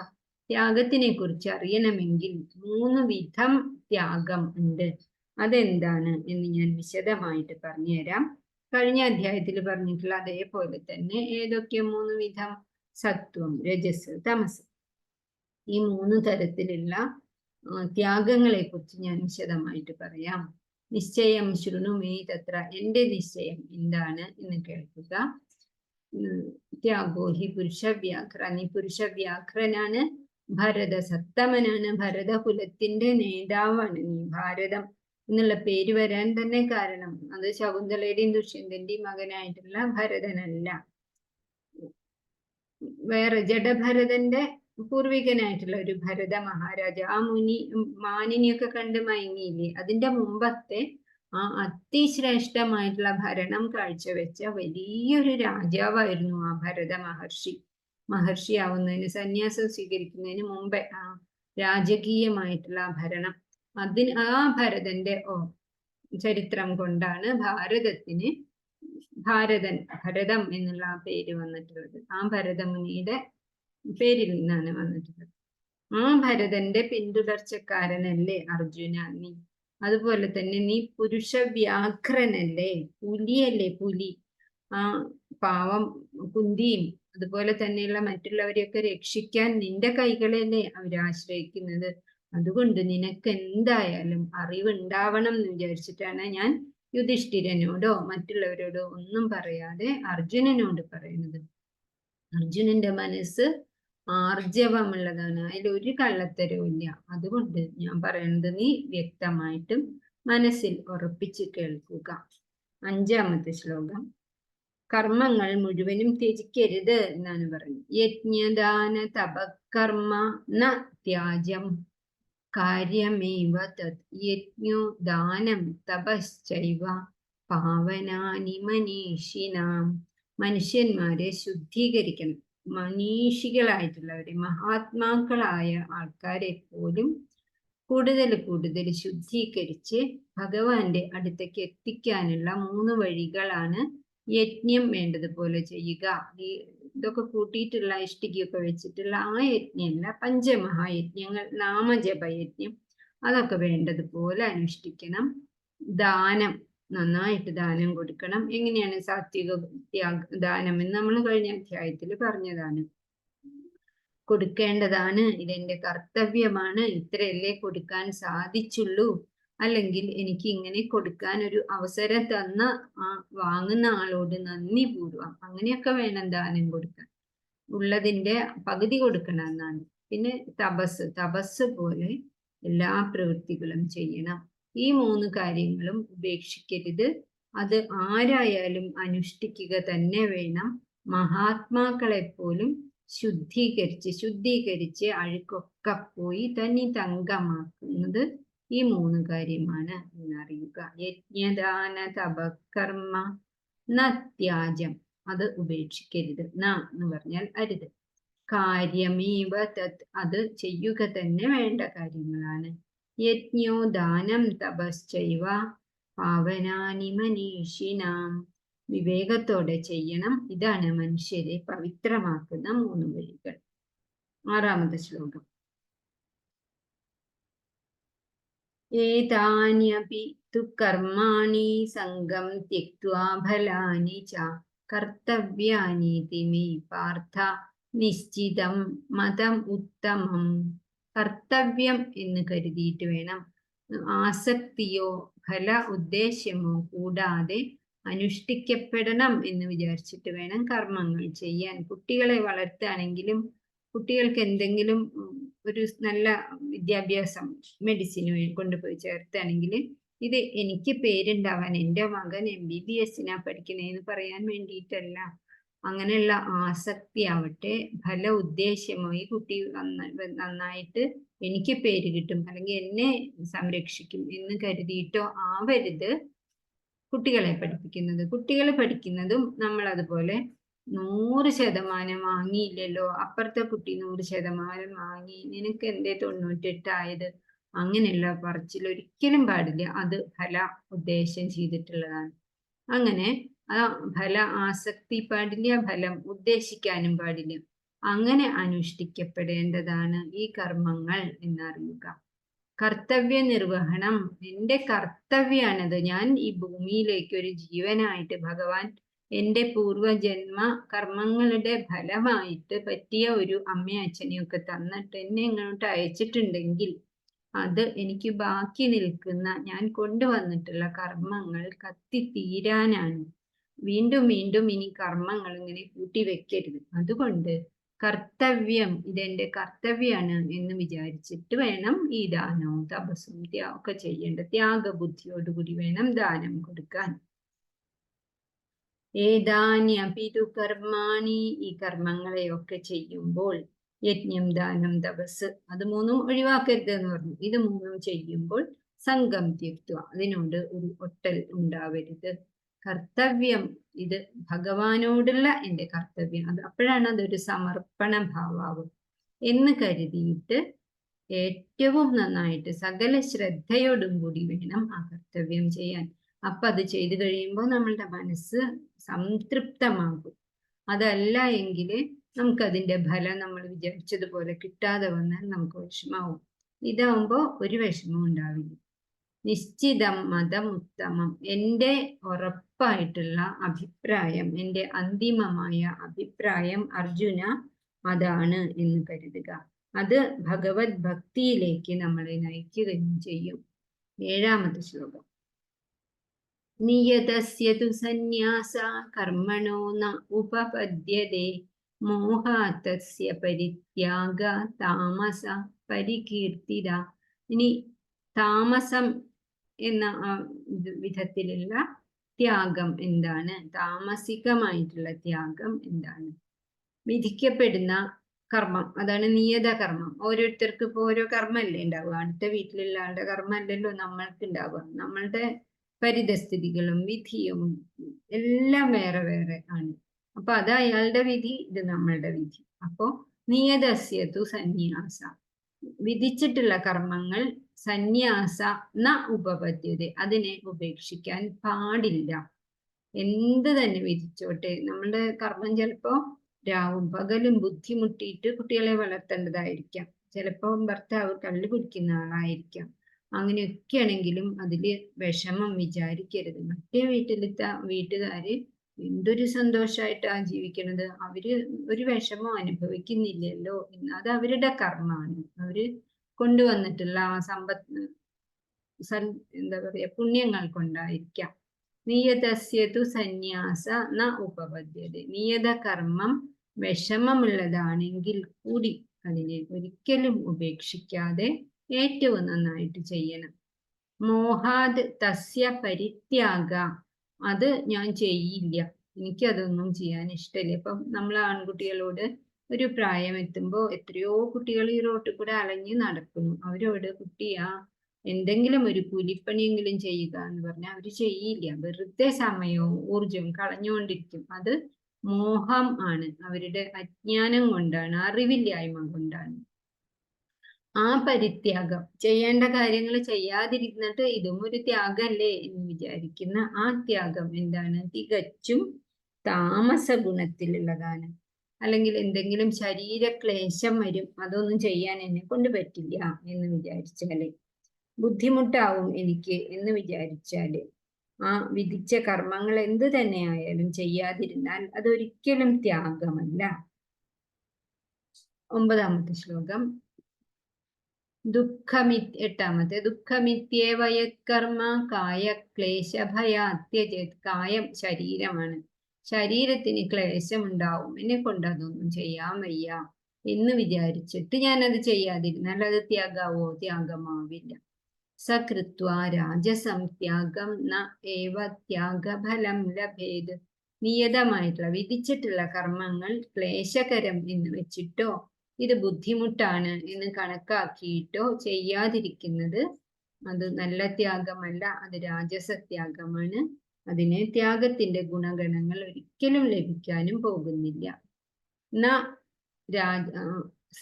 ത്യാഗത്തിനെ കുറിച്ച് അറിയണമെങ്കിൽ 3 വിധം ത്യാഗം ഉണ്ട്. അതെന്താണ് എന്ന് ഞാൻ വിശദമായിട്ട് പറഞ്ഞുതരാം. കഴിഞ്ഞ അധ്യായത്തിൽ പറഞ്ഞിട്ടുള്ള അതേപോലെ തന്നെ ഏതൊക്കെ 3 വിധം? സത്വം, രജസ്, തമസ്. ഈ 3 തരത്തിലുള്ള ത്യാഗങ്ങളെ കുറിച്ച് ഞാൻ വിശദമായിട്ട് പറയാം. നിശ്ചയം ശൃണു മേ തത്ര, എന്റെ നിശ്ചയം എന്താണ് എന്ന് കേൾക്കുക. ത്യാഗോ ഹി പുരുഷവ്യാഘ്ര, നീ പുരുഷവ്യാഘ്രനാണ്, ഭരത സത്തമനാണ്, ഭരതകുലത്തിന്റെ നേതാവാണ് നീ. ഭാരതം എന്നുള്ള പേര് വരാൻ തന്നെ കാരണം അത് ശകുന്തളയുടെയും ദുഷ്യന്തന്റെയും മകനായിട്ടുള്ള ഭരതനല്ല, വേറെ ജഡഭരതന്റെ പൂർവികനായിട്ടുള്ള ഒരു ഭരത മഹാരാജ. ആ മാനിനിയൊക്കെ കണ്ട് മയങ്ങിയില്ലേ, അതിന്റെ മുമ്പത്തെ ആ അതിശ്രേഷ്ഠമായിട്ടുള്ള ഭരണം കാഴ്ചവെച്ച വലിയൊരു രാജാവായിരുന്നു ആ ഭരത മഹർഷി. മഹർഷിയാവുന്നതിന്, സന്യാസം സ്വീകരിക്കുന്നതിന് മുമ്പേ ആ രാജകീയമായിട്ടുള്ള ഭരണം, ആ ഭരതന്റെ ചരിത്രം കൊണ്ടാണ് ഭാരതത്തിന് ഭരതം എന്നുള്ള ആ പേര് വന്നിട്ടുള്ളത്. ആ ഭരതമുനിയുടെ പേരിൽ നിന്നാണ് വന്നിട്ടുള്ളത്. ആ ഭരതന്റെ പിന്തുടർച്ചക്കാരനല്ലേ അർജുന നീ? അതുപോലെ തന്നെ നീ പുരുഷവ്യാഘ്രനല്ലേ, പുലിയല്ലേ, പുലി. ആ പാവം കുന്തിയും അതുപോലെ തന്നെയുള്ള മറ്റുള്ളവരെയൊക്കെ രക്ഷിക്കാൻ നിന്റെ കൈകളല്ലേ അവരാശ്രയിക്കുന്നത്. അതുകൊണ്ട് നിനക്ക് എന്തായാലും അറിവുണ്ടാവണം എന്ന് വിചാരിച്ചിട്ടാണ് ഞാൻ യുധിഷ്ഠിരനോടോ മറ്റുള്ളവരോടോ ഒന്നും പറയാതെ അർജുനനോട് പറയുന്നത്. അർജുനന്റെ മനസ്സ് ആർജവമുള്ളതാണ്, അതിലൊരു കള്ളത്തരവും ഇല്ല. അതുകൊണ്ട് ഞാൻ പറയുന്നത് നീ വ്യക്തമായിട്ടും മനസ്സിൽ ഉറപ്പിച്ച് കേൾക്കുക. 5ാമത്തെ ശ്ലോകം. കർമ്മങ്ങൾ മുഴുവനും ത്യജിക്കരുത് എന്നാണ് പറയുന്നത്. യജ്ഞദാന തപകർമ്മ ന ത്യാജം കാര്യമേവ തത് യജ്ഞോ ദാനം തപശ്ചൈവ പാവനാനി മനീഷിനാം. മനുഷ്യന്മാരെ ശുദ്ധീകരിക്കണം. മനീഷികളായിട്ടുള്ളവരെ, മഹാത്മാക്കളായ ആൾക്കാരെ പോലും കൂടുതൽ കൂടുതൽ ശുദ്ധീകരിച്ച് ഭഗവാന്റെ അടുത്തേക്ക് എത്തിക്കാനുള്ള 3 വഴികളാണ് യജ്ഞം വേണ്ടതുപോലെ ചെയ്യുക. ഇതൊക്കെ കൂട്ടിയിട്ടുള്ള ഇഷ്ടികയൊക്കെ വെച്ചിട്ടുള്ള ആ യജ്ഞമല്ല, പഞ്ചമഹായജ്ഞങ്ങൾ, നാമജപയജ്ഞം, അതൊക്കെ വേണ്ടതുപോലെ അനുഷ്ഠിക്കണം. ദാനം, നന്നായിട്ട് ദാനം കൊടുക്കണം. എങ്ങനെയാണ് സാത്വിക ദാനം എന്ന് നമ്മൾ കഴിഞ്ഞ അധ്യായത്തിൽ പറഞ്ഞതാണ്. കൊടുക്കേണ്ടതാണ്, ഇതെന്റെ കർത്തവ്യമാണ്, ഇത്രയല്ലേ കൊടുക്കാൻ സാധിച്ചുള്ളൂ, അല്ലെങ്കിൽ എനിക്ക് ഇങ്ങനെ കൊടുക്കാൻ ഒരു അവസരം തന്ന വാങ്ങുന്ന ആളോട് നന്ദിപൂർവം, അങ്ങനെയൊക്കെ വേണം ദാനം കൊടുക്കാൻ. ഉള്ളതിന്റെ പകുതി കൊടുക്കണം എന്നാണ്. പിന്നെ തപസ് പോലെ എല്ലാ പ്രവൃത്തികളും ചെയ്യണം. ഈ 3 കാര്യങ്ങളും ഉപേക്ഷിക്കരുത്. അത് ആരായാലും അനുഷ്ഠിക്കുക തന്നെ വേണം. മഹാത്മാക്കളെപ്പോലും ശുദ്ധീകരിച്ച് അഴുക്കൊക്കെ പോയി തനി തങ്കമാക്കുന്നത് ഈ 3 കാര്യമാണ് എന്നറിയുക. യജ്ഞദാന തപകർമ്മ ന ത്യാജം, അത് ഉപേക്ഷിക്കരുത്. ന എന്ന് പറഞ്ഞാൽ അരുത്. കാര്യമേവ തത്, അത് ചെയ്യുക തന്നെ വേണ്ട കാര്യങ്ങളാണ്. യജ്ഞോ ദാനം തപശ്ചൈവ പാവനാനി മനീഷിനാം. വിവേകത്തോടെ ചെയ്യണം. ഇതാണ് മനുഷ്യരെ പവിത്രമാക്കുന്ന 3 വഴികൾ. 6ാമത്തെ ശ്ലോകം. ഏതാന്യപി തു കർമാണി സംഗം ത്യക്ത്വാ ഫലാനി ച കർത്തവ്യാനീതി മേ പാർത്ഥ നിശ്ചിതം മതം ഉത്തമം. കർത്തവ്യം എന്ന് കരുതിയിട്ട് വേണം, ആസക്തിയോ ഫല ഉദ്ദേശ്യമോ കൂടാതെ അനുഷ്ഠിക്കപ്പെടണം എന്ന് വിചാരിച്ചിട്ട് വേണം കർമ്മങ്ങൾ ചെയ്യാൻ. കുട്ടികളെ വളർത്തുകയാണെങ്കിലും കുട്ടികൾക്ക് എന്തെങ്കിലും ഒരു നല്ല വിദ്യാഭ്യാസം, മെഡിസിന് കൊണ്ടുപോയി ചേർത്താണെങ്കിൽ ഇത് എനിക്ക് പേരുണ്ടാവാൻ, എൻ്റെ മകൻ MBBS പഠിക്കണേന്ന് പറയാൻ വേണ്ടിയിട്ടല്ല. അങ്ങനെയുള്ള ആസക്തി ആവട്ടെ, ഫല ഉദ്ദേശ്യമോ, ഈ കുട്ടി നന്നായിട്ട് എനിക്ക് പേര് കിട്ടും അല്ലെങ്കിൽ എന്നെ സംരക്ഷിക്കും എന്ന് കരുതിയിട്ടോ ആവരുത് കുട്ടികളെ പഠിപ്പിക്കുന്നത്. കുട്ടികൾ പഠിക്കുന്നതും നമ്മൾ അതുപോലെ 100% വാങ്ങിയില്ലല്ലോ, അപ്പുറത്തെ കുട്ടി 100% വാങ്ങി, നിനക്ക് എന്തേ 98 ആയത്, അങ്ങനെയുള്ള പറച്ചിൽ ഒരിക്കലും പാടില്ല. അത് ഫല ഉദ്ദേശം ചെയ്തിട്ടുള്ളതാണ്. അങ്ങനെ ഫല ആസക്തി പാടില്ല, ഫലം ഉദ്ദേശിക്കാനും പാടില്ല. അങ്ങനെ അനുഷ്ഠിക്കപ്പെടേണ്ടതാണ് ഈ കർമ്മങ്ങൾ എന്നറിയുക. കർത്തവ്യ നിർവഹണം എൻ്റെ കർത്തവ്യാണത്. ഞാൻ ഈ ഭൂമിയിലേക്ക് ഒരു ജീവനായിട്ട് ഭഗവാൻ എൻ്റെ പൂർവജന്മ കർമ്മങ്ങളുടെ ഫലമായിട്ട് പറ്റിയ ഒരു അമ്മയും അച്ഛനെയൊക്കെ തന്നിട്ട് എന്നെ ഇങ്ങോട്ട് അയച്ചിട്ടുണ്ടെങ്കിൽ അത് എനിക്ക് ബാക്കി നിൽക്കുന്ന ഞാൻ കൊണ്ടുവന്നിട്ടുള്ള കർമ്മങ്ങൾ കത്തിത്തീരാനാണ്. വീണ്ടും വീണ്ടും ഇനി കർമ്മങ്ങൾ ഇങ്ങനെ കൂട്ടിവെക്കരുത്. അതുകൊണ്ട് കർത്തവ്യം, ഇതെന്റെ കർത്തവ്യാണ് എന്ന് വിചാരിച്ചിട്ട് വേണം ഈ ദാനവും തപസ്സും ഒക്കെ ചെയ്യേണ്ടത്. ത്യാഗബുദ്ധിയോടുകൂടി വേണം ദാനം കൊടുക്കാൻ. ഏതാന്യപിതു കർമാണി, ഈ കർമ്മങ്ങളെയൊക്കെ ചെയ്യുമ്പോൾ, യജ്ഞം ദാനം തപസ്, അത് 3 ഒഴിവാക്കരുത് എന്ന് പറഞ്ഞു. ഇത് 3 ചെയ്യുമ്പോൾ സംഘം ത്യക്ത്വ, അതിനോട് ഒരു ഒട്ടൽ ഉണ്ടാവരുത്. കർത്തവ്യം, ഇത് ഭഗവാനോടുള്ള എൻ്റെ കർത്തവ്യം, അത് അപ്പോഴാണ് അതൊരു സമർപ്പണ ഭാവാവും എന്ന് കരുതിയിട്ട് ഏറ്റവും നന്നായിട്ട് സകല ശ്രദ്ധയോടും കൂടി വേണം ആ കർത്തവ്യം ചെയ്യാൻ. അപ്പൊ അത് ചെയ്തു കഴിയുമ്പോൾ നമ്മളുടെ മനസ്സ് സംതൃപ്തമാകും. അതല്ല എങ്കിൽ നമുക്കതിൻ്റെ ഫലം നമ്മൾ വിചാരിച്ചതുപോലെ കിട്ടാതെ വന്നാൽ നമുക്ക് വിഷമാവും. ഇതാവുമ്പോൾ ഒരു വിഷമവും ഉണ്ടാവില്ല. നിശ്ചിതം മതം ഉത്തമം, എൻ്റെ ഉറപ്പായിട്ടുള്ള അഭിപ്രായം, എൻ്റെ അന്തിമമായ അഭിപ്രായം അർജുന അതാണ് എന്ന് കരുതുക. അത് ഭഗവത് ഭക്തിയിലേക്ക് നമ്മളെ നയിക്കുകയും ചെയ്യും. 7ാമത്തെ ശ്ലോകം. നിയതസ്യ തു സന്യാസ കർമ്മണോ ന ഉപപദ്യതേ മോഹാത്തസ്യ പരിത്യാഗ താമസ പരികീർത്തിത. ഇനി താമസം എന്ന വിധത്തിലുള്ള ത്യാഗം എന്താണ്? താമസികമായിട്ടുള്ള ത്യാഗം എന്താണ്? വിധിക്കപ്പെടുന്ന കർമ്മം, അതാണ് നിയത കർമ്മം. ഓരോരുത്തർക്ക് ഇപ്പൊ ഓരോ കർമ്മല്ലേ ഉണ്ടാവുക. അടുത്ത വീട്ടിലുള്ള ആളുടെ കർമ്മല്ലല്ലോ നമ്മൾക്ക് ഉണ്ടാവുക. നമ്മളുടെ പരിതസ്ഥിതികളും വിധിയും എല്ലാം വേറെ വേറെ ആണ്. അപ്പൊ അത് അയാളുടെ വിധി, ഇത് നമ്മളുടെ വിധി. അപ്പോ നിയതസ്യതു സന്യാസ, വിധിച്ചിട്ടുള്ള കർമ്മങ്ങൾ സന്യാസ ന ഉപപദ്ധ്യത, അതിനെ ഉപേക്ഷിക്കാൻ പാടില്ല. എന്ത് തന്നെ വിധിച്ചോട്ടെ, നമ്മളുടെ കർമ്മം ചിലപ്പോ രാവും പകലും ബുദ്ധിമുട്ടിയിട്ട് കുട്ടികളെ വളർത്തേണ്ടതായിരിക്കാം. ചിലപ്പോൾ ഭർത്താവ് കള്ളു കുടിക്കുന്ന ആളായിരിക്കാം. അങ്ങനെയൊക്കെ ആണെങ്കിലും അതില് വിഷമം വിചാരിക്കരുത്. മറ്റേ വീട്ടിലത്തെ വീട്ടുകാര് എന്തൊരു സന്തോഷമായിട്ടാ ജീവിക്കണത്, അവര് ഒരു വിഷമം അനുഭവിക്കുന്നില്ലല്ലോ. അത് അവരുടെ കർമ്മമാണ്. അവര് കൊണ്ടുവന്നിട്ടുള്ള ആ എന്താ പറയാ, പുണ്യങ്ങൾ കൊണ്ടായിരിക്കാം. നിയതസ്യതു സന്യാസ ന ഉപപദ്ധ്യത, നിയത കർമ്മം വിഷമമുള്ളതാണെങ്കിൽ കൂടി അതിനെ ഒരിക്കലും ഉപേക്ഷിക്കാതെ ഏറ്റവും നന്നായിട്ട് ചെയ്യണം. മോഹാത് തസ്യ പരിത്യാഗ, അത് ഞാൻ ചെയ്യില്ല, എനിക്കതൊന്നും ചെയ്യാൻ ഇഷ്ടമില്ല. ഇപ്പം നമ്മൾ ആൺകുട്ടികളോട് ഒരു പ്രായം എത്തുമ്പോൾ എത്രയോ കുട്ടികൾ ഈ റോട്ടിൽ കൂടെ അലഞ്ഞു നടക്കുന്നു. അവരോട് കുട്ടിയാ എന്തെങ്കിലും ഒരു കൂലിപ്പണിയെങ്കിലും ചെയ്യുക എന്ന് പറഞ്ഞാൽ അവര് ചെയ്യില്ല. വെറുതെ സമയവും ഊർജവും കളഞ്ഞുകൊണ്ടിരിക്കും. അത് മോഹം ആണ്, അവരുടെ അജ്ഞാനം കൊണ്ടാണ്, അറിവില്ലായ്മ കൊണ്ടാണ്. ആ പരിത്യാഗം, ചെയ്യേണ്ട കാര്യങ്ങൾ ചെയ്യാതിരുന്നിട്ട് ഇതും ഒരു ത്യാഗല്ലേ എന്ന് വിചാരിക്കുന്ന ആ ത്യാഗം എന്താണ്? തികച്ചും താമസ ഗുണത്തിലുള്ളതാണ്. അല്ലെങ്കിൽ എന്തെങ്കിലും ശരീരക്ലേശം വരും, അതൊന്നും ചെയ്യാൻ എന്നെ കൊണ്ട് പറ്റില്ല എന്ന് വിചാരിച്ചാല്, ബുദ്ധിമുട്ടാവും എനിക്ക് എന്ന് വിചാരിച്ചാല്, ആ വിധിച്ച കർമ്മങ്ങൾ എന്ത് തന്നെ ആയാലും ചെയ്യാതിരുന്നാൽ അതൊരിക്കലും ത്യാഗമല്ല. 9ാമത്തെ ശ്ലോകം. എട്ടാമത്തെ, ദുഃഖമിത്യേവ യത്കർമ്മ കായക്ലേശഭയാത്യജേത്. കായം ശരീരമാണ്. ശരീരത്തിന് ക്ലേശമുണ്ടാവും, എന്നെ കൊണ്ട് അതൊന്നും ചെയ്യാൻ വയ്യ എന്ന് വിചാരിച്ചിട്ട് ഞാനത് ചെയ്യാതിരുന്നാൽ അത് ത്യാഗാവോ? ത്യാഗമാവില്ല. സകൃത്വാ രാജസം ത്യാഗം ന ഏവ ത്യാഗഫലം ലഭേത്. നിയതമായിട്ടുള്ള വിധിച്ചിട്ടുള്ള കർമ്മങ്ങൾ ക്ലേശകരം എന്ന് വെച്ചിട്ടോ ഇത് ബുദ്ധിമുട്ടാണ് എന്ന് കണക്കാക്കിയിട്ടോ ചെയ്യാതിരിക്കുന്നത് അത് നല്ല ത്യാഗമല്ല, അത് രാജസ ത്യാഗമാണ്. അതിന് ത്യാഗത്തിന്റെ ഗുണഗണങ്ങൾ ഒരിക്കലും ലഭിക്കാനും പോകുന്നില്ല.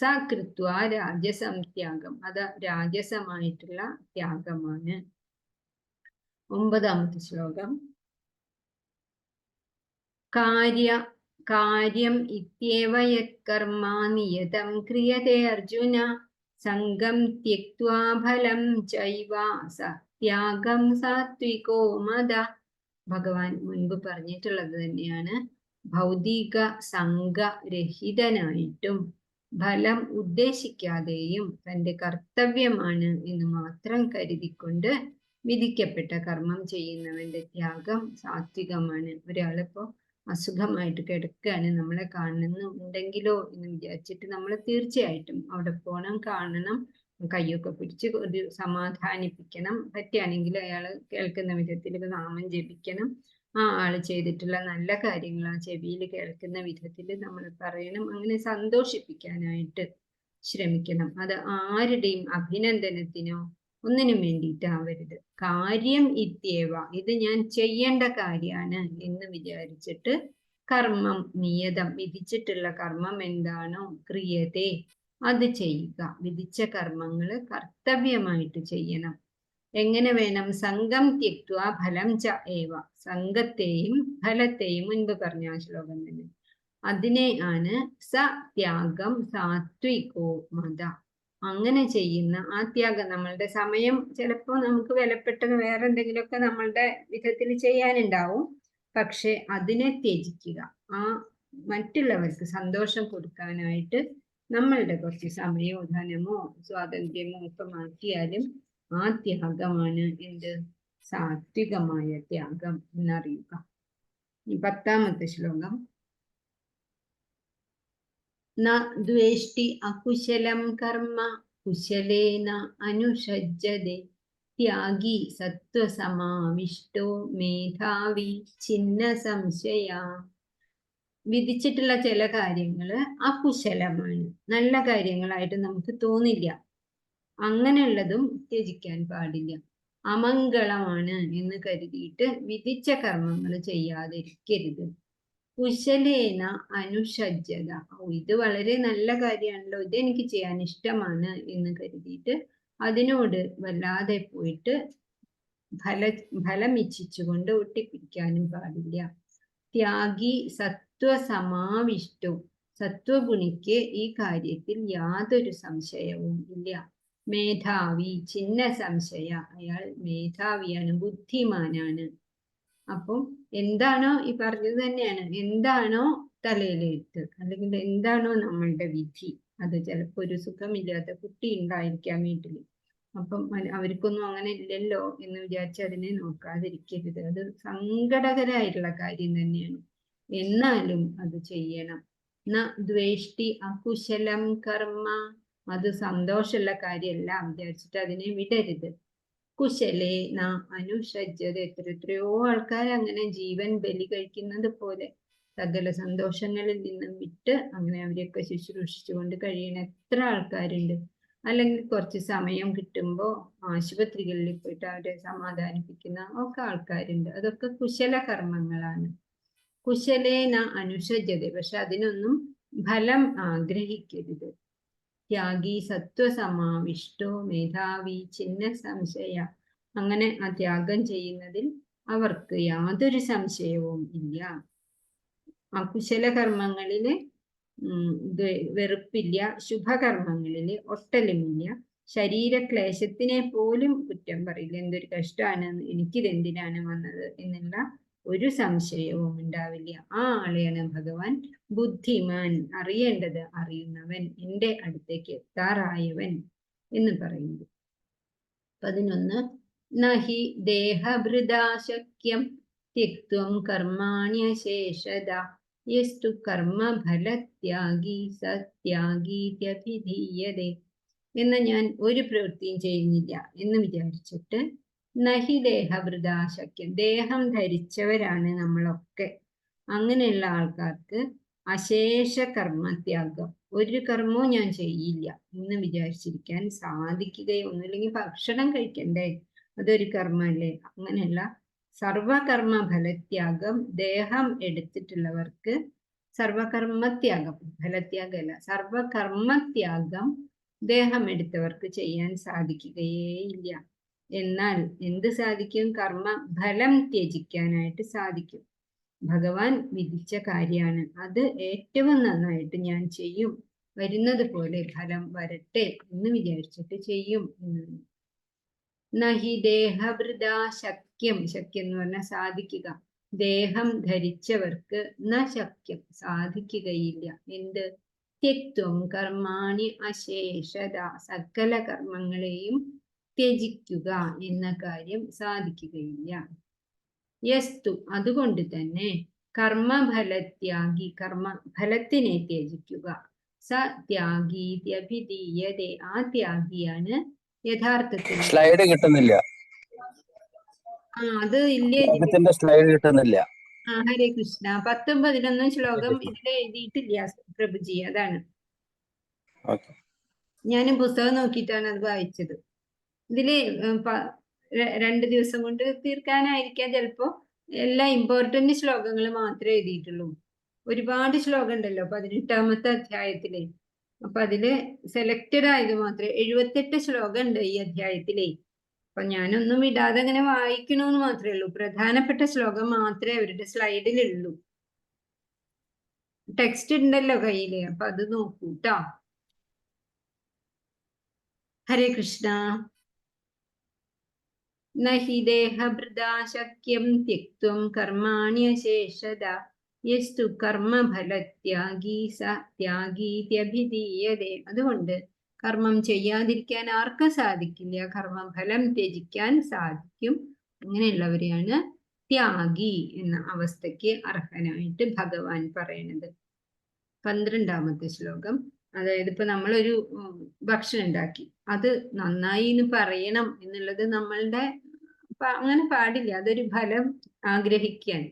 സകൃത്വ രാജസം ത്യാഗം, അത് രാജസമായിട്ടുള്ള ത്യാഗമാണ്. 9ാമത്തെ ശ്ലോകം. കാര്യം ഇത്യേവ യത്കർമ്മ നിയതം ക്രിയതേ അർജുന സംഗം ത്യക്ത്വാ ഫലം ചൈവ ത്യാഗം സാത്വികോ മത. ഭഗവാൻ മുൻപ് പറഞ്ഞിട്ടുള്ളത് തന്നെയാണ്. ഭൗതിക സംഘരഹിതനായിട്ടും ഫലം ഉദ്ദേശിക്കാതെയും തന്റെ കർത്തവ്യമാണ് എന്ന് മാത്രം കരുതിക്കൊണ്ട് വിധിക്കപ്പെട്ട കർമ്മം ചെയ്യുന്നവന്റെ ത്യാഗം സാത്വികമാണ്. ഒരാളിപ്പോ അസുഖമായിട്ട് കിടക്കുകയാണ്, നമ്മളെ കാണുന്നുണ്ടെങ്കിലോ എന്ന് വിചാരിച്ചിട്ട് നമ്മൾ തീർച്ചയായിട്ടും അവിടെ പോകണം, കാണണം, കയ്യൊക്കെ പിടിച്ച് ഒരു സമാധാനിപ്പിക്കണം. പറ്റുകയാണെങ്കിൽ അയാൾ കേൾക്കുന്ന വിധത്തിൽ നാമം ജപിക്കണം. ആ ആള് ചെയ്തിട്ടുള്ള നല്ല കാര്യങ്ങൾ ആ ചെവിയിൽ കേൾക്കുന്ന വിധത്തിൽ നമ്മൾ പറയണം. അങ്ങനെ സന്തോഷിപ്പിക്കാനായിട്ട് ശ്രമിക്കണം. അത് ആരുടെയും അഭിനന്ദനത്തിനോ ഒന്നിനും വേണ്ടിയിട്ടാവരുത്. കാര്യം ഇത്യേവ, ഇത് ഞാൻ ചെയ്യേണ്ട കാര്യമാണ് എന്ന് വിചാരിച്ചിട്ട് കർമ്മം നിയതം, വിധിച്ചിട്ടുള്ള കർമ്മം എന്താണോ ക്രിയതേ അത് ചെയ്യുക. വിധിച്ച കർമ്മങ്ങള് കർത്തവ്യമായിട്ട് ചെയ്യണം. എങ്ങനെ വേണം? സംഘം ത്യക്ത്വ ഫലം ച ഏവ, സംഘത്തെയും ഫലത്തെയും മുൻപ് പറഞ്ഞ ആ ശ്ലോകം തന്നെ. അതിനെ ആണ് സ ത്യാഗം സാത്വികോ മത. അങ്ങനെ ചെയ്യുന്ന ആ ത്യാഗം, നമ്മളുടെ സമയം ചിലപ്പോൾ നമുക്ക് വിലപ്പെട്ടത് വേറെ എന്തെങ്കിലുമൊക്കെ നമ്മളുടെ വിധത്തിൽ ചെയ്യാനുണ്ടാവും. പക്ഷെ അതിനെ ത്യജിക്കുക. ആ മറ്റുള്ളവർക്ക് സന്തോഷം കൊടുക്കാനായിട്ട് നമ്മളുടെ കുറച്ച് സമയമോ ധനമോ സ്വാതന്ത്ര്യമോ ഒക്കെ മാറ്റിയാലും ആ ത്യാഗമാണ് എന്ത്? സാത്വികമായ ത്യാഗം എന്നറിയുക. 10ാമത്തെ ശ്ലോകം. ന ദ്വേഷ്ടി അകുശലം കർമ്മ കുശലേന അനുഷജ്ജതേ ത്യാഗി സത്വസമാവിഷ്ടോ മേധാവി ഛിന്ന സംശയ. വിധിച്ചിട്ടുള്ള ചില കാര്യങ്ങള് അകുശലമാണ്, നല്ല കാര്യങ്ങളായിട്ട് നമുക്ക് തോന്നില്ല. അങ്ങനെയുള്ളതും ത്യജിക്കാൻ പാടില്ല. അമംഗളമാണ് എന്ന് കരുതിയിട്ട് വിധിച്ച കർമ്മങ്ങൾ ചെയ്യാതിരിക്കരുത്. കുശലേന അനുഷജ്ജത. ഇത് വളരെ നല്ല കാര്യമാണല്ലോ, ഇതെനിക്ക് ചെയ്യാൻ ഇഷ്ടമാണ് എന്ന് കരുതിയിട്ട് അതിനോട് വല്ലാതെ പോയിട്ട് ഫലം ഇച്ഛിച്ചുകൊണ്ട് ഒട്ടിപ്പിടിക്കാനും പാടില്ല. ത്യാഗി സത്വസമാവിഷ്ടോ. സത്വഗുണിക്ക് ഈ കാര്യത്തിൽ യാതൊരു സംശയവും ഇല്ല. മേധാവി ഛിന്ന സംശയ. അയാൾ മേധാവിയാണ്, ബുദ്ധിമാനാണ്. അപ്പം എന്താണോ ഈ പറഞ്ഞത് തന്നെയാണ്, എന്താണോ തലയിലെഴുത്ത് അല്ലെങ്കിൽ എന്താണോ നമ്മളുടെ വിധി, അത് ചിലപ്പോൾ ഒരു സുഖമില്ലാത്ത കുട്ടി ഉണ്ടായിരിക്കാം വീട്ടിൽ. അപ്പം അവർക്കൊന്നും അങ്ങനെ ഇല്ലല്ലോ എന്ന് വിചാരിച്ച് അതിനെ നോക്കാതിരിക്കരുത്. അത് സങ്കടകരമായിട്ടുള്ള കാര്യം തന്നെയാണ്, എന്നാലും അത് ചെയ്യണം. ദ്വേഷ്ടി അകുശലം കർമ്മ. അത് സന്തോഷമുള്ള കാര്യമല്ല വിചാരിച്ചിട്ട് അതിനെ വിടരുത്. കുശലേ ന അനുഷജ്ജത. എത്രയോ ആൾക്കാർ അങ്ങനെ ജീവൻ ബലി കഴിക്കുന്നത് പോലെ സകല സന്തോഷങ്ങളിൽ നിന്നും വിട്ട് അങ്ങനെ അവരെയൊക്കെ ശുശ്രൂഷിച്ചുകൊണ്ട് കഴിയുന്ന എത്ര ആൾക്കാരുണ്ട്. അല്ലെങ്കിൽ കുറച്ച് സമയം കിട്ടുമ്പോൾ ആശുപത്രികളിൽ പോയിട്ട് അവരെ സമാധാനിപ്പിക്കുന്ന ഒക്കെ ആൾക്കാരുണ്ട്. അതൊക്കെ കുശല കർമ്മങ്ങളാണ്. കുശലേന അനുഷജ്ജത. പക്ഷെ അതിനൊന്നും ഫലം ആഗ്രഹിക്കരുത്. ത്യാഗി സത്വസമാവിഷ്ടോ മേധാവി ഛിന്ന സംശയ. അങ്ങനെ ആ ത്യാഗം ചെയ്യുന്നതിൽ അവർക്ക് യാതൊരു സംശയവും ഇല്ല. അകുശല കർമ്മങ്ങളില് വെറുപ്പില്ല, ശുഭകർമ്മങ്ങളില് ഒട്ടലുമില്ല. ശരീരക്ലേശത്തിനെ പോലും കുറ്റം പറയില്ല. എന്തൊരു കഷ്ടമാണ്, എനിക്കിതെന്തിനാണ് വന്നത് എന്നുള്ള ഒരു സംശയവും ഉണ്ടാവില്ല. ആ ആളെയാണ് ഭഗവാൻ ബുദ്ധിമാൻ, അറിയേണ്ടത് അറിയുന്നവൻ, എൻ്റെ അടുത്തേക്ക് എത്താറായവൻ എന്ന് പറയുന്നത്. 11. നഹി ദേഹഭൃദാശക്യം ത്യക്ത്വം കർമാണ്യശേഷത. യസ്തു കർമ്മഫലത്യാഗി സത്യാഗീത്യഭിധീയതേ. എന്ന് ഞാൻ ഒരു പ്രവൃത്തിയും ചെയ്യുന്നില്ല എന്ന് വിചാരിച്ചിട്ട് നഹി ദേഹഭൃദാശക്യം. ദേഹം ധരിച്ചവരാണ് നമ്മളൊക്കെ. അങ്ങനെയുള്ള ആൾക്കാർക്ക് അശേഷ കർമ്മത്യാഗം, ഒരു കർമ്മവും ഞാൻ ചെയ്യില്ല എന്ന് വിചാരിച്ചിരിക്കാൻ സാധിക്കുകയൊന്നുമില്ലെങ്കിൽ ഭക്ഷണം കഴിക്കണ്ടേ, അതൊരു കർമ്മല്ലേ. അങ്ങനെയുള്ള സർവകർമ്മ ഫലത്യാഗം ദേഹം എടുത്തിട്ടുള്ളവർക്ക്, സർവകർമ്മത്യാഗം ഫലത്യാഗമല്ല, സർവകർമ്മത്യാഗം ദേഹം എടുത്തവർക്ക് ചെയ്യാൻ സാധിക്കുകയേയില്ല. എന്നാൽ എന്ത് സാധിക്കും? കർമ്മ ഫലം ത്യജിക്കാനായിട്ട് സാധിക്കും. ഭഗവാൻ വിധിച്ച കാര്യമാണ്, അത് ഏറ്റവും നന്നായിട്ട് ഞാൻ ചെയ്യും, വരുന്നത് പോലെ ഫലം വരട്ടെ എന്ന് വിചാരിച്ചിട്ട് ചെയ്യും എന്നാണ്. നഹി ദേഹഭൃദാ ശക്യം. ശക്യം എന്ന് പറഞ്ഞാൽ സാധിക്കുക. ദേഹം ധരിച്ചവർക്ക് ന ശക്യം, സാധിക്കുകയില്ല. എന്ത്? ത്യക്ത്വം കർമാണി അശേഷത. സകല കർമ്മങ്ങളെയും ത്യജിക്കുക എന്ന കാര്യം സാധിക്കുകയില്ല. യസ്തു, അതുകൊണ്ട് തന്നെ കർമ്മഫലത്യാഗി, കർമ്മ ഫലത്തിനെ ത്യജിക്കുക. സ ത്യാഗീത്യഭിധീയതേ. ആ ത്യാഗിയാണ് യഥാർത്ഥത്തിൽ. സ്ലൈഡ് കിട്ടുന്നില്ല. അത് ഇല്ലേ, സ്ലൈഡ് കിട്ടുന്നില്ല. ഹരേ കൃഷ്ണ. 10, 11 ശ്ലോകം ഇതിൽ എഴുതിയിട്ടില്ല പ്രഭുജി, അതാണ്. ഞാൻ പുസ്തകം നോക്കിയിട്ടാണ് അത് വായിച്ചത്. ഇതില് 2 ദിവസം കൊണ്ട് തീർക്കാനായിരിക്കാം ചിലപ്പോ. എല്ലാ ഇമ്പോർട്ടന്റ് ശ്ലോകങ്ങൾ മാത്രമേ എഴുതിയിട്ടുള്ളൂ. ഒരുപാട് ശ്ലോകം ഉണ്ടല്ലോ 18ാമത്തെ അധ്യായത്തിലെ. അപ്പൊ അതില് സെലക്റ്റഡ് ആയത് മാത്രമേ, 78 ശ്ലോകം ഉണ്ട് ഈ അധ്യായത്തിലെ. അപ്പൊ ഞാനൊന്നും വിടാതെ അങ്ങനെ വായിക്കണമെന്ന് മാത്രമേ ഉള്ളൂ. പ്രധാനപ്പെട്ട ശ്ലോകം മാത്രമേ അവരുടെ സ്ലൈഡിലുള്ളൂ. ടെക്സ്റ്റ് ഉണ്ടല്ലോ കയ്യില്, അപ്പൊ അത് നോക്കൂ ട്ടോ. ഹരേ കൃഷ്ണ. നഹി ദേഹഭൃദാ ശക്യം ത്യക്ത്വം കർമാണ്യശേഷത. യസ്തു കർമ്മഫലത്യാഗി സ ത്യാഗീത്യഭിധീയതേ. അതുകൊണ്ട് കർമ്മം ചെയ്യാതിരിക്കാൻ ആർക്കും സാധിക്കില്ല, കർമ്മഫലം ത്യജിക്കാൻ സാധിക്കും. അങ്ങനെയുള്ളവരെയാണ് ത്യാഗി എന്ന അവസ്ഥയ്ക്ക് അർഹനായിട്ട് ഭഗവാൻ പറയണത്. 12ാമത്തെ ശ്ലോകം. അതായത് ഇപ്പൊ നമ്മളൊരു ഭക്ഷണം ഉണ്ടാക്കി, അത് നന്നായി എന്ന് പറയണം എന്നുള്ളത് നമ്മളുടെ അങ്ങനെ പാടില്ല. അതൊരു ഫലം ആഗ്രഹിക്കുകയാണ്.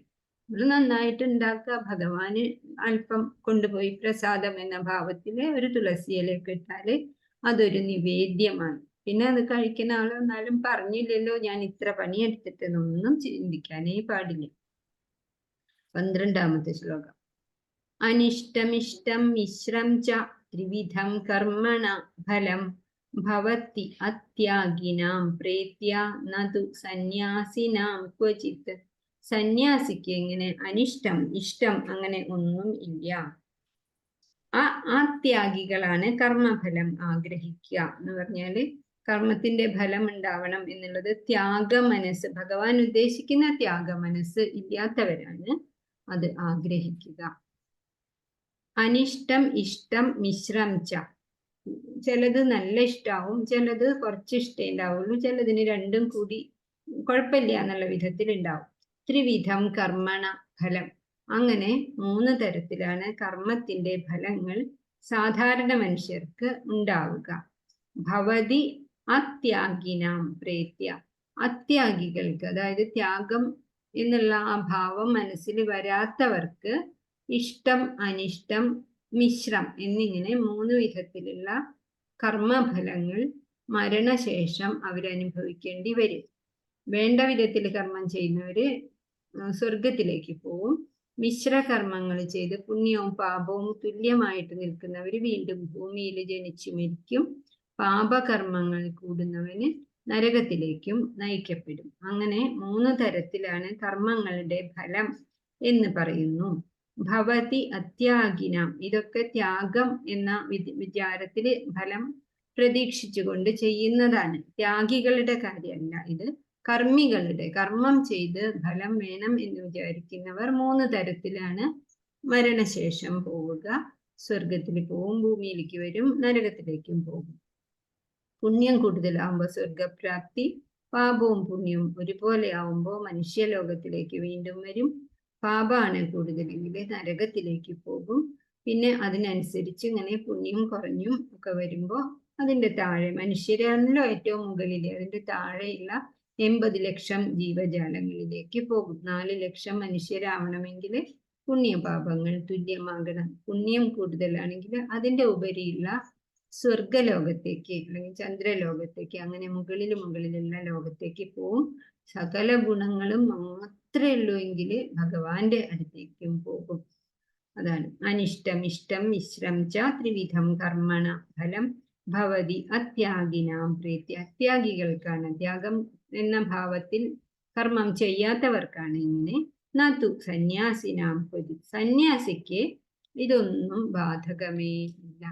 നമ്മൾ നന്നായിട്ട് ഉണ്ടാക്കുക, ഭഗവാന് അല്പം കൊണ്ടുപോയി പ്രസാദം എന്ന ഭാവത്തില് ഒരു തുളസി ഇലയൊക്കെ ഇട്ടാല് അതൊരു നിവേദ്യമാണ്. പിന്നെ അത് കഴിക്കുന്ന ആൾ എന്നാലും പറഞ്ഞില്ലല്ലോ ഞാൻ ഇത്ര പണിയെടുത്തിട്ടെന്നൊന്നും ചിന്തിക്കാനേ പാടില്ല. 12ാമത്തെ ശ്ലോകം. അനിഷ്ടമിഷ്ടം മിശ്രം ച ത്രിവിധം കർമ്മണ ഫലം ഭവതി അത്യാഗിനാം പ്രേത്യ നതു സന്യാസിനാം ക്വചിത്. സന്യാസിക്ക് ഇങ്ങനെ അനിഷ്ടം ഇഷ്ടം അങ്ങനെ ഒന്നും ഇല്ല. ആ ത്യാഗികളാണ് കർമ്മഫലം ആഗ്രഹിക്കുക എന്ന് പറഞ്ഞാല് കർമ്മത്തിന്റെ ഫലം ഉണ്ടാവണം എന്നുള്ളത് ത്യാഗമനസ്, ഭഗവാൻ ഉദ്ദേശിക്കുന്ന ത്യാഗമനസ് ഇല്ലാത്തവരാണ് അത് ആഗ്രഹിക്കുക. അനിഷ്ടം ഇഷ്ടം മിശ്രം ച, ചിലത് നല്ല ഇഷ്ടാവും, ചിലത് കുറച്ച് ഇഷ്ടേ ഉണ്ടാവുള്ളൂ, ചിലതിന് രണ്ടും കൂടി കുഴപ്പമില്ല എന്നുള്ള വിധത്തിൽ ഉണ്ടാവും. ത്രിവിധം കർമ്മണ ഫലം, അങ്ങനെ 3 തരത്തിലാണ് കർമ്മത്തിന്റെ ഫലങ്ങൾ സാധാരണ മനുഷ്യർക്ക് ഉണ്ടാവുക. ഭവതി അത്യാഗിനാം പ്രേത്യ, അത്യാഗികൾക്ക് അതായത് ത്യാഗം എന്നുള്ള ആ ഭാവം മനസ്സിൽ വരാത്തവർക്ക് ഇഷ്ടം അനിഷ്ടം മിശ്രം എന്നിങ്ങനെ 3 വിധത്തിലുള്ള കർമ്മഫലങ്ങൾ മരണശേഷം അവരനുഭവിക്കേണ്ടി വരും. വേണ്ട വിധത്തിൽ കർമ്മം ചെയ്യുന്നവര് സ്വർഗത്തിലേക്ക് പോവും. മിശ്രകർമ്മങ്ങൾ ചെയ്ത് പുണ്യവും പാപവും തുല്യമായിട്ട് നിൽക്കുന്നവര് വീണ്ടും ഭൂമിയിൽ ജനിച്ചു മരിക്കും. പാപകർമ്മങ്ങൾ കൂടുന്നവന് നരകത്തിലേക്കും നയിക്കപ്പെടും. അങ്ങനെ 3 തരത്തിലാണ് കർമ്മങ്ങളുടെ ഫലം എന്ന് പറയുന്നു. ഭവതി അത്യാഗിനാം, ഇതൊക്കെ ത്യാഗം എന്ന വിചാരത്തില് ഫലം പ്രതീക്ഷിച്ചുകൊണ്ട് ചെയ്യുന്നതാണ്. ത്യാഗികളുടെ കാര്യമല്ല ഇത്, കർമ്മികളുടെ, കർമ്മം ചെയ്ത് ഫലം വേണം എന്ന് വിചാരിക്കുന്നവർ 3 തരത്തിലാണ് മരണശേഷം പോവുക. സ്വർഗത്തിൽ പോവും, ഭൂമിയിലേക്ക് വരും, നരകത്തിലേക്കും പോകും. പുണ്യം കൂടുതലാവുമ്പോൾ സ്വർഗപ്രാപ്തി, പാപവും പുണ്യവും ഒരുപോലെ ആവുമ്പോൾ മനുഷ്യലോകത്തിലേക്ക് വീണ്ടും വരും. പാപാണ് കൂടുതലെങ്കിൽ നരകത്തിലേക്ക് പോകും. പിന്നെ അതിനനുസരിച്ച് ഇങ്ങനെ പുണ്യം കുറഞ്ഞും ഒക്കെ വരുമ്പോൾ അതിന്റെ താഴെ, മനുഷ്യരാണല്ലോ ഏറ്റവും മുകളിൽ, അതിന്റെ താഴെയുള്ള 80 ലക്ഷം ജീവജാലങ്ങളിലേക്ക് പോകും. 4 ലക്ഷം മനുഷ്യരാവണമെങ്കിൽ പുണ്യപാപങ്ങൾ തുല്യമാകണം. പുണ്യം കൂടുതലാണെങ്കിൽ അതിന്റെ ഉപരിയുള്ള സ്വർഗലോകത്തേക്ക് അല്ലെങ്കിൽ ചന്ദ്രലോകത്തേക്ക്, അങ്ങനെ മുകളിലുള്ള ലോകത്തേക്ക് പോവും. സകല ഗുണങ്ങളും മാത്രമേ ഉള്ളൂ എങ്കിൽ ഭഗവാന്റെ അടുത്തേക്കും പോകും. അതാണ് അനിഷ്ടം ഇഷ്ടം മിശ്രം ച ത്രിവിധം കർമ്മണ ഫലം ഭവതി അത്യാഗിനാം പ്രീതി. അത്യാഗികൾക്കാണ്, ത്യാഗം എന്ന ഭാവത്തിൽ കർമ്മം ചെയ്യാത്തവർക്കാണ് ഇങ്ങനെ. നതു സന്യാസിനാം ക്വചിത്, സന്യാസിക്ക് ഇതൊന്നും ബാധകമേ ഇല്ല.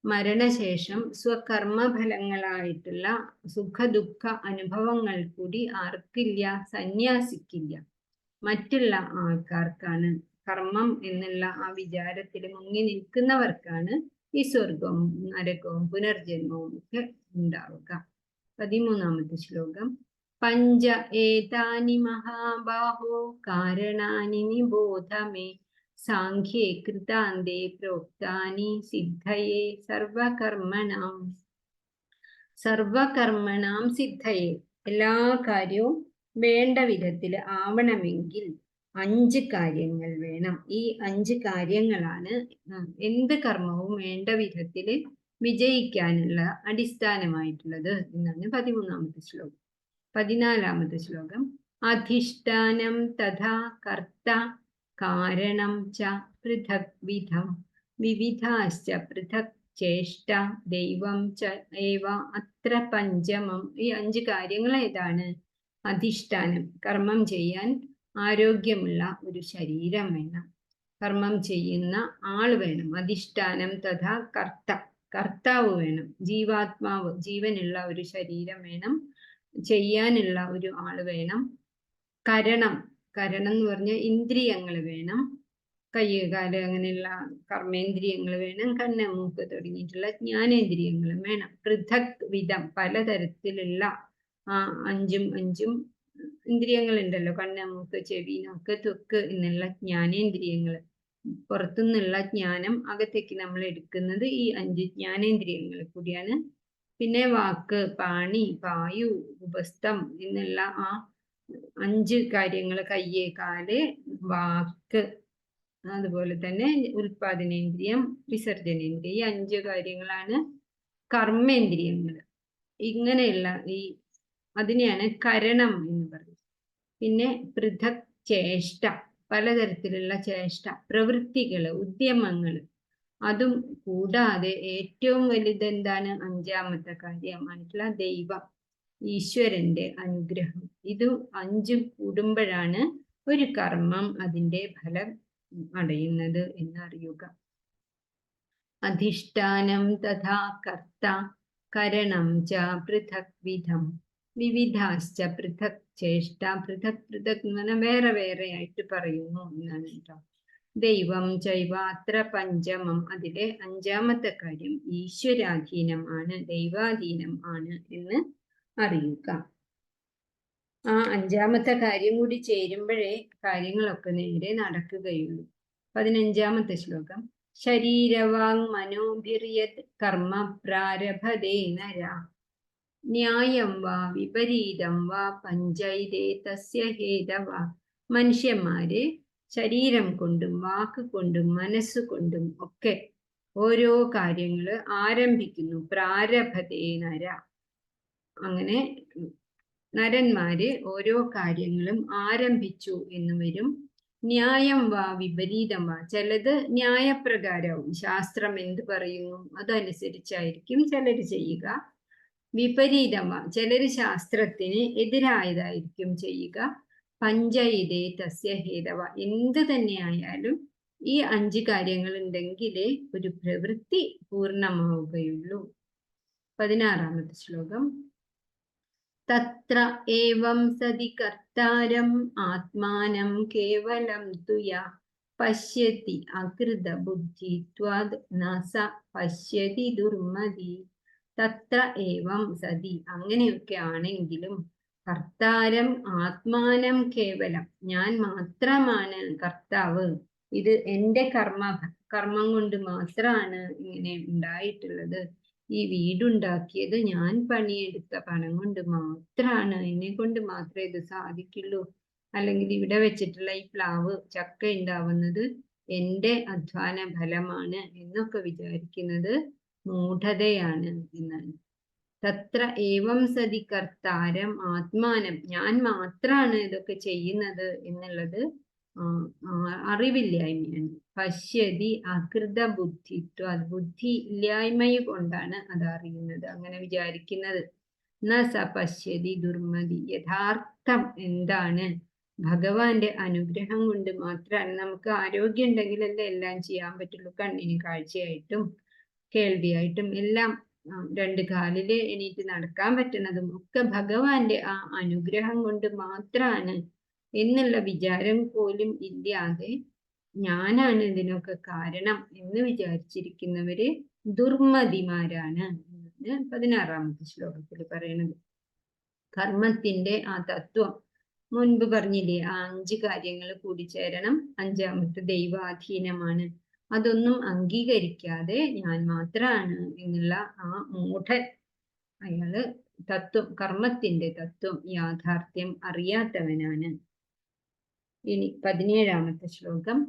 മരണശേഷം സ്വകർമ്മഫലങ്ങളായിട്ടുള്ള സുഖദുഃഖ അനുഭവങ്ങൾ കൂടി ആർക്കില്ല? സന്യാസിക്കില്ല. മറ്റുള്ള ആൾക്കാർക്കാണ്, കർമ്മം എന്നുള്ള ആ വിചാരത്തിൽ മുങ്ങി നിൽക്കുന്നവർക്കാണ് ഈ സ്വർഗവും നരകവും പുനർജന്മവും ഒക്കെ ഉണ്ടാവുക. 13ാമത്തെ ശ്ലോകം. പഞ്ച ഏതാനി മഹാബാഹോ കാരണാനി നിബോധമേ സാഖ്യേ കൃതാന്തേ പ്രോക്താനി സിദ്ധയേ സർവകർമ്മണാം. സർവകർമ്മണാം സിദ്ധയേ, എല്ലാ കാര്യവും വേണ്ട വിധത്തിൽ ആവണമെങ്കിൽ 5 കാര്യങ്ങൾ വേണം. ഈ 5 കാര്യങ്ങളാണ് എന്ത് കർമ്മവും വേണ്ട വിധത്തിൽ വിജയിക്കാനുള്ള അടിസ്ഥാനമായിട്ടുള്ളത് എന്നാണ് 13ാമത്തെ ശ്ലോകം. 14ാമത്തെ ശ്ലോകം. അധിഷ്ഠാനം തഥാ കർത്ത കാരണം ച പൃഥക് വിധം വിവിധാശ്ച പൃഥക് ചേഷ്ട ദൈവം ച ഏവ അത്ര പഞ്ചമം. ഈ 5 കാര്യങ്ങൾ ഏതാണ്? അധിഷ്ഠാനം, കർമ്മം ചെയ്യാൻ ആരോഗ്യമുള്ള ഒരു ശരീരം വേണം, കർമ്മം ചെയ്യുന്ന ആൾ വേണം. അധിഷ്ഠാനം തഥാ കർത്ത, കർത്താവ് വേണം. ജീവാത്മാവ്, ജീവനുള്ള ഒരു ശരീരം വേണം, ചെയ്യാനുള്ള ഒരു ആള് വേണം. കരണം, കരണം എന്ന് പറഞ്ഞാൽ ഇന്ദ്രിയങ്ങൾ വേണം, കൈ കാല് അങ്ങനെയുള്ള കർമ്മേന്ദ്രിയങ്ങൾ വേണം, കണ്ണ് മൂക്ക് തുടങ്ങിയിട്ടുള്ള ജ്ഞാനേന്ദ്രിയങ്ങളും വേണം. പൃഥക് വിധം, പലതരത്തിലുള്ള 5 ഇന്ദ്രിയങ്ങൾ ഉണ്ടല്ലോ, കണ്ണ് മൂക്ക് ചെവി നാക്ക് ത്വക്ക് എന്നുള്ള ജ്ഞാനേന്ദ്രിയങ്ങൾ. പുറത്തുനിന്നുള്ള ജ്ഞാനം അകത്തേക്ക് നമ്മൾ എടുക്കുന്നത് ഈ 5 ജ്ഞാനേന്ദ്രിയങ്ങളിൽ കൂടിയാണ്. പിന്നെ വാക്ക്, പാണി, പായു, ഉപസ്ഥം എന്നുള്ള ആ 5 കാര്യങ്ങൾ, കയ്യ്, കാല്, വാക്ക്, അതുപോലെ തന്നെ ഉൽപാദനേന്ദ്രിയം, വിസർജനേന്ദ്രിയം, ഈ 5 കാര്യങ്ങളാണ് കർമ്മേന്ദ്രിയങ്ങൾ. ഇങ്ങനെയുള്ള അതിനെയാണ് കരണം എന്ന് പറയുന്നത്. പിന്നെ പൃഥക് ചേഷ്ട, പലതരത്തിലുള്ള ചേഷ്ട, പ്രവൃത്തികള്, ഉദ്യമങ്ങള്, അതും കൂടാതെ ഏറ്റവും വലുതെന്താണ്? 5ാമത്തെ കാര്യമായിട്ടുള്ള ദൈവം, ഈശ്വരന്റെ അനുഗ്രഹം. ഇത് 5ഉം കൂടുമ്പോഴാണ് ഒരു കർമ്മം അതിന്റെ ഫലം അടയുന്നത് എന്നറിയുക. അധിഷ്ഠാനം തഥാ കർത്ത കരണം ച പൃഥക് വിധം വിവിധാശ്ച പൃഥക് ചേഷ്ട. പൃഥക് പൃഥക് എന്ന് പറഞ്ഞാൽ വേറെ വേറെ ആയിട്ട് പറയുന്നു എന്നാണ് കേട്ടോ. ദൈവം ചൈവാത്ര പഞ്ചമം, അതിലെ 5ാമത്തെ കാര്യം ഈശ്വരാധീനം ആണ്, ദൈവാധീനം ആണ് എന്ന് അറിയുക. ആ 5ാമത്തെ കാര്യം കൂടി ചേരുമ്പോഴേ കാര്യങ്ങളൊക്കെ നേരെ നടക്കുകയുള്ളൂ. 15ാമത്തെ ശ്ലോകം. ശരീരവാങ് മനോഭിർയത് കർമ്മ പ്രാരഭതേ നര ന്യായം വാ വിപരീതം വാ പഞ്ചൈതേ തസ്യ ഹേതവ. മനുഷ്യന്മാര് ശരീരം കൊണ്ടും വാക്കുകൊണ്ടും മനസ്സുകൊണ്ടും ഒക്കെ ഓരോ കാര്യങ്ങള് ആരംഭിക്കുന്നു. പ്രാരഭതേ നര, അങ്ങനെ നരന്മാര് ഓരോ കാര്യങ്ങളും ആരംഭിച്ചു എന്ന് വരും. ന്യായം വാ വിപരീതം വാ, ചിലത് ന്യായപ്രകാരവും ശാസ്ത്രം എന്ത് പറയുന്നു അതനുസരിച്ചായിരിക്കും ചിലര് ചെയ്യുക. വിപരീതം വാ, ചിലര് ശാസ്ത്രത്തിന് എതിരായതായിരിക്കും ചെയ്യുക. പഞ്ചൈതേ തസ്യ ഹേതവ, എന്ത് തന്നെയായാലും ഈ 5 കാര്യങ്ങൾ ഉണ്ടെങ്കിലേ ഒരു പ്രവൃത്തി പൂർണ്ണമാവുകയുള്ളൂ. 16ാമത്തെ ശ്ലോകം. തത്ര ഏവം സതി കർത്താരം ആത്മാനം കേവലം തുയാ പശ്യതി അകൃത ബുദ്ധിത്വാദ് നസ പശ്യതി ദുർമതി. തത്ര ഏവം സതി, അങ്ങനെയൊക്കെ ആണെങ്കിലും, കർത്താരം ആത്മാനം കേവലം, ഞാൻ മാത്രമാണ് കർത്താവ്, ഇത് എൻ്റെ കർമ്മം കൊണ്ട് മാത്രമാണ് ഇങ്ങനെ ഉണ്ടായിട്ടുള്ളത്, ഈ വീടുണ്ടാക്കിയത് ഞാൻ പണിയെടുത്ത പണം കൊണ്ട് മാത്രമാണ്, എന്നെ കൊണ്ട് മാത്രമേ ഇത് സാധിക്കുള്ളൂ, അല്ലെങ്കിൽ ഇവിടെ വെച്ചിട്ടുള്ള ഈ പ്ലാവ് ചക്ക ഉണ്ടാവുന്നത് എൻ്റെ അധ്വാന ഫലമാണ് എന്നൊക്കെ വിചാരിക്കുന്നത് മൂഢതയാണ് എന്നാണ്. തത്ര ഏവം സതി കർത്താരം ആത്മാനം, ഞാൻ മാത്രമാണ് ഇതൊക്കെ ചെയ്യുന്നത് എന്നുള്ളത് അറിവില്ലായ്മയാണ്. പശ്യതി അകൃത ബുദ്ധിത്വ, ബുദ്ധി ഇല്ലായ്മ കൊണ്ടാണ് അത് അറിയുന്നത്, അങ്ങനെ വിചാരിക്കുന്നത്. ന സ പശ്യതി ദുർമതി, യഥാർത്ഥം എന്താണ്? ഭഗവാന്റെ അനുഗ്രഹം കൊണ്ട് മാത്രമാണ്. നമുക്ക് ആരോഗ്യം ഉണ്ടെങ്കിലല്ലേ എല്ലാം ചെയ്യാൻ പറ്റുള്ളൂ. കണ്ണിന് കാഴ്ചയായിട്ടും കേൾവിയായിട്ടും എല്ലാം 2 കാലില് എണീറ്റ് നടക്കാൻ പറ്റുന്നതും ഒക്കെ ഭഗവാന്റെ ആ അനുഗ്രഹം കൊണ്ട് മാത്രമാണ് എന്നുള്ള വിചാരം പോലും ഇല്ലാതെ ഞാനാണ് ഇതിനൊക്കെ കാരണം എന്ന് വിചാരിച്ചിരിക്കുന്നവര് ദുർമതിമാരാണ് എന്നാണ് 16ാമത്തെ ശ്ലോകത്തിൽ പറയുന്നത്. കർമ്മത്തിന്റെ ആ തത്വം മുൻപ് പറഞ്ഞില്ലേ, ആ 5 കാര്യങ്ങൾ കൂടിച്ചേരണം. 5ാമത്തെ ദൈവാധീനമാണ്. അതൊന്നും അംഗീകരിക്കാതെ ഞാൻ മാത്രമാണ് എന്നുള്ള ആ മൂഢൻ, അയാള് കർമ്മത്തിന്റെ തത്വം, യാഥാർത്ഥ്യം അറിയാത്തവനാണ്. ഇനി 17ാമത്തെ ശ്ലോകം.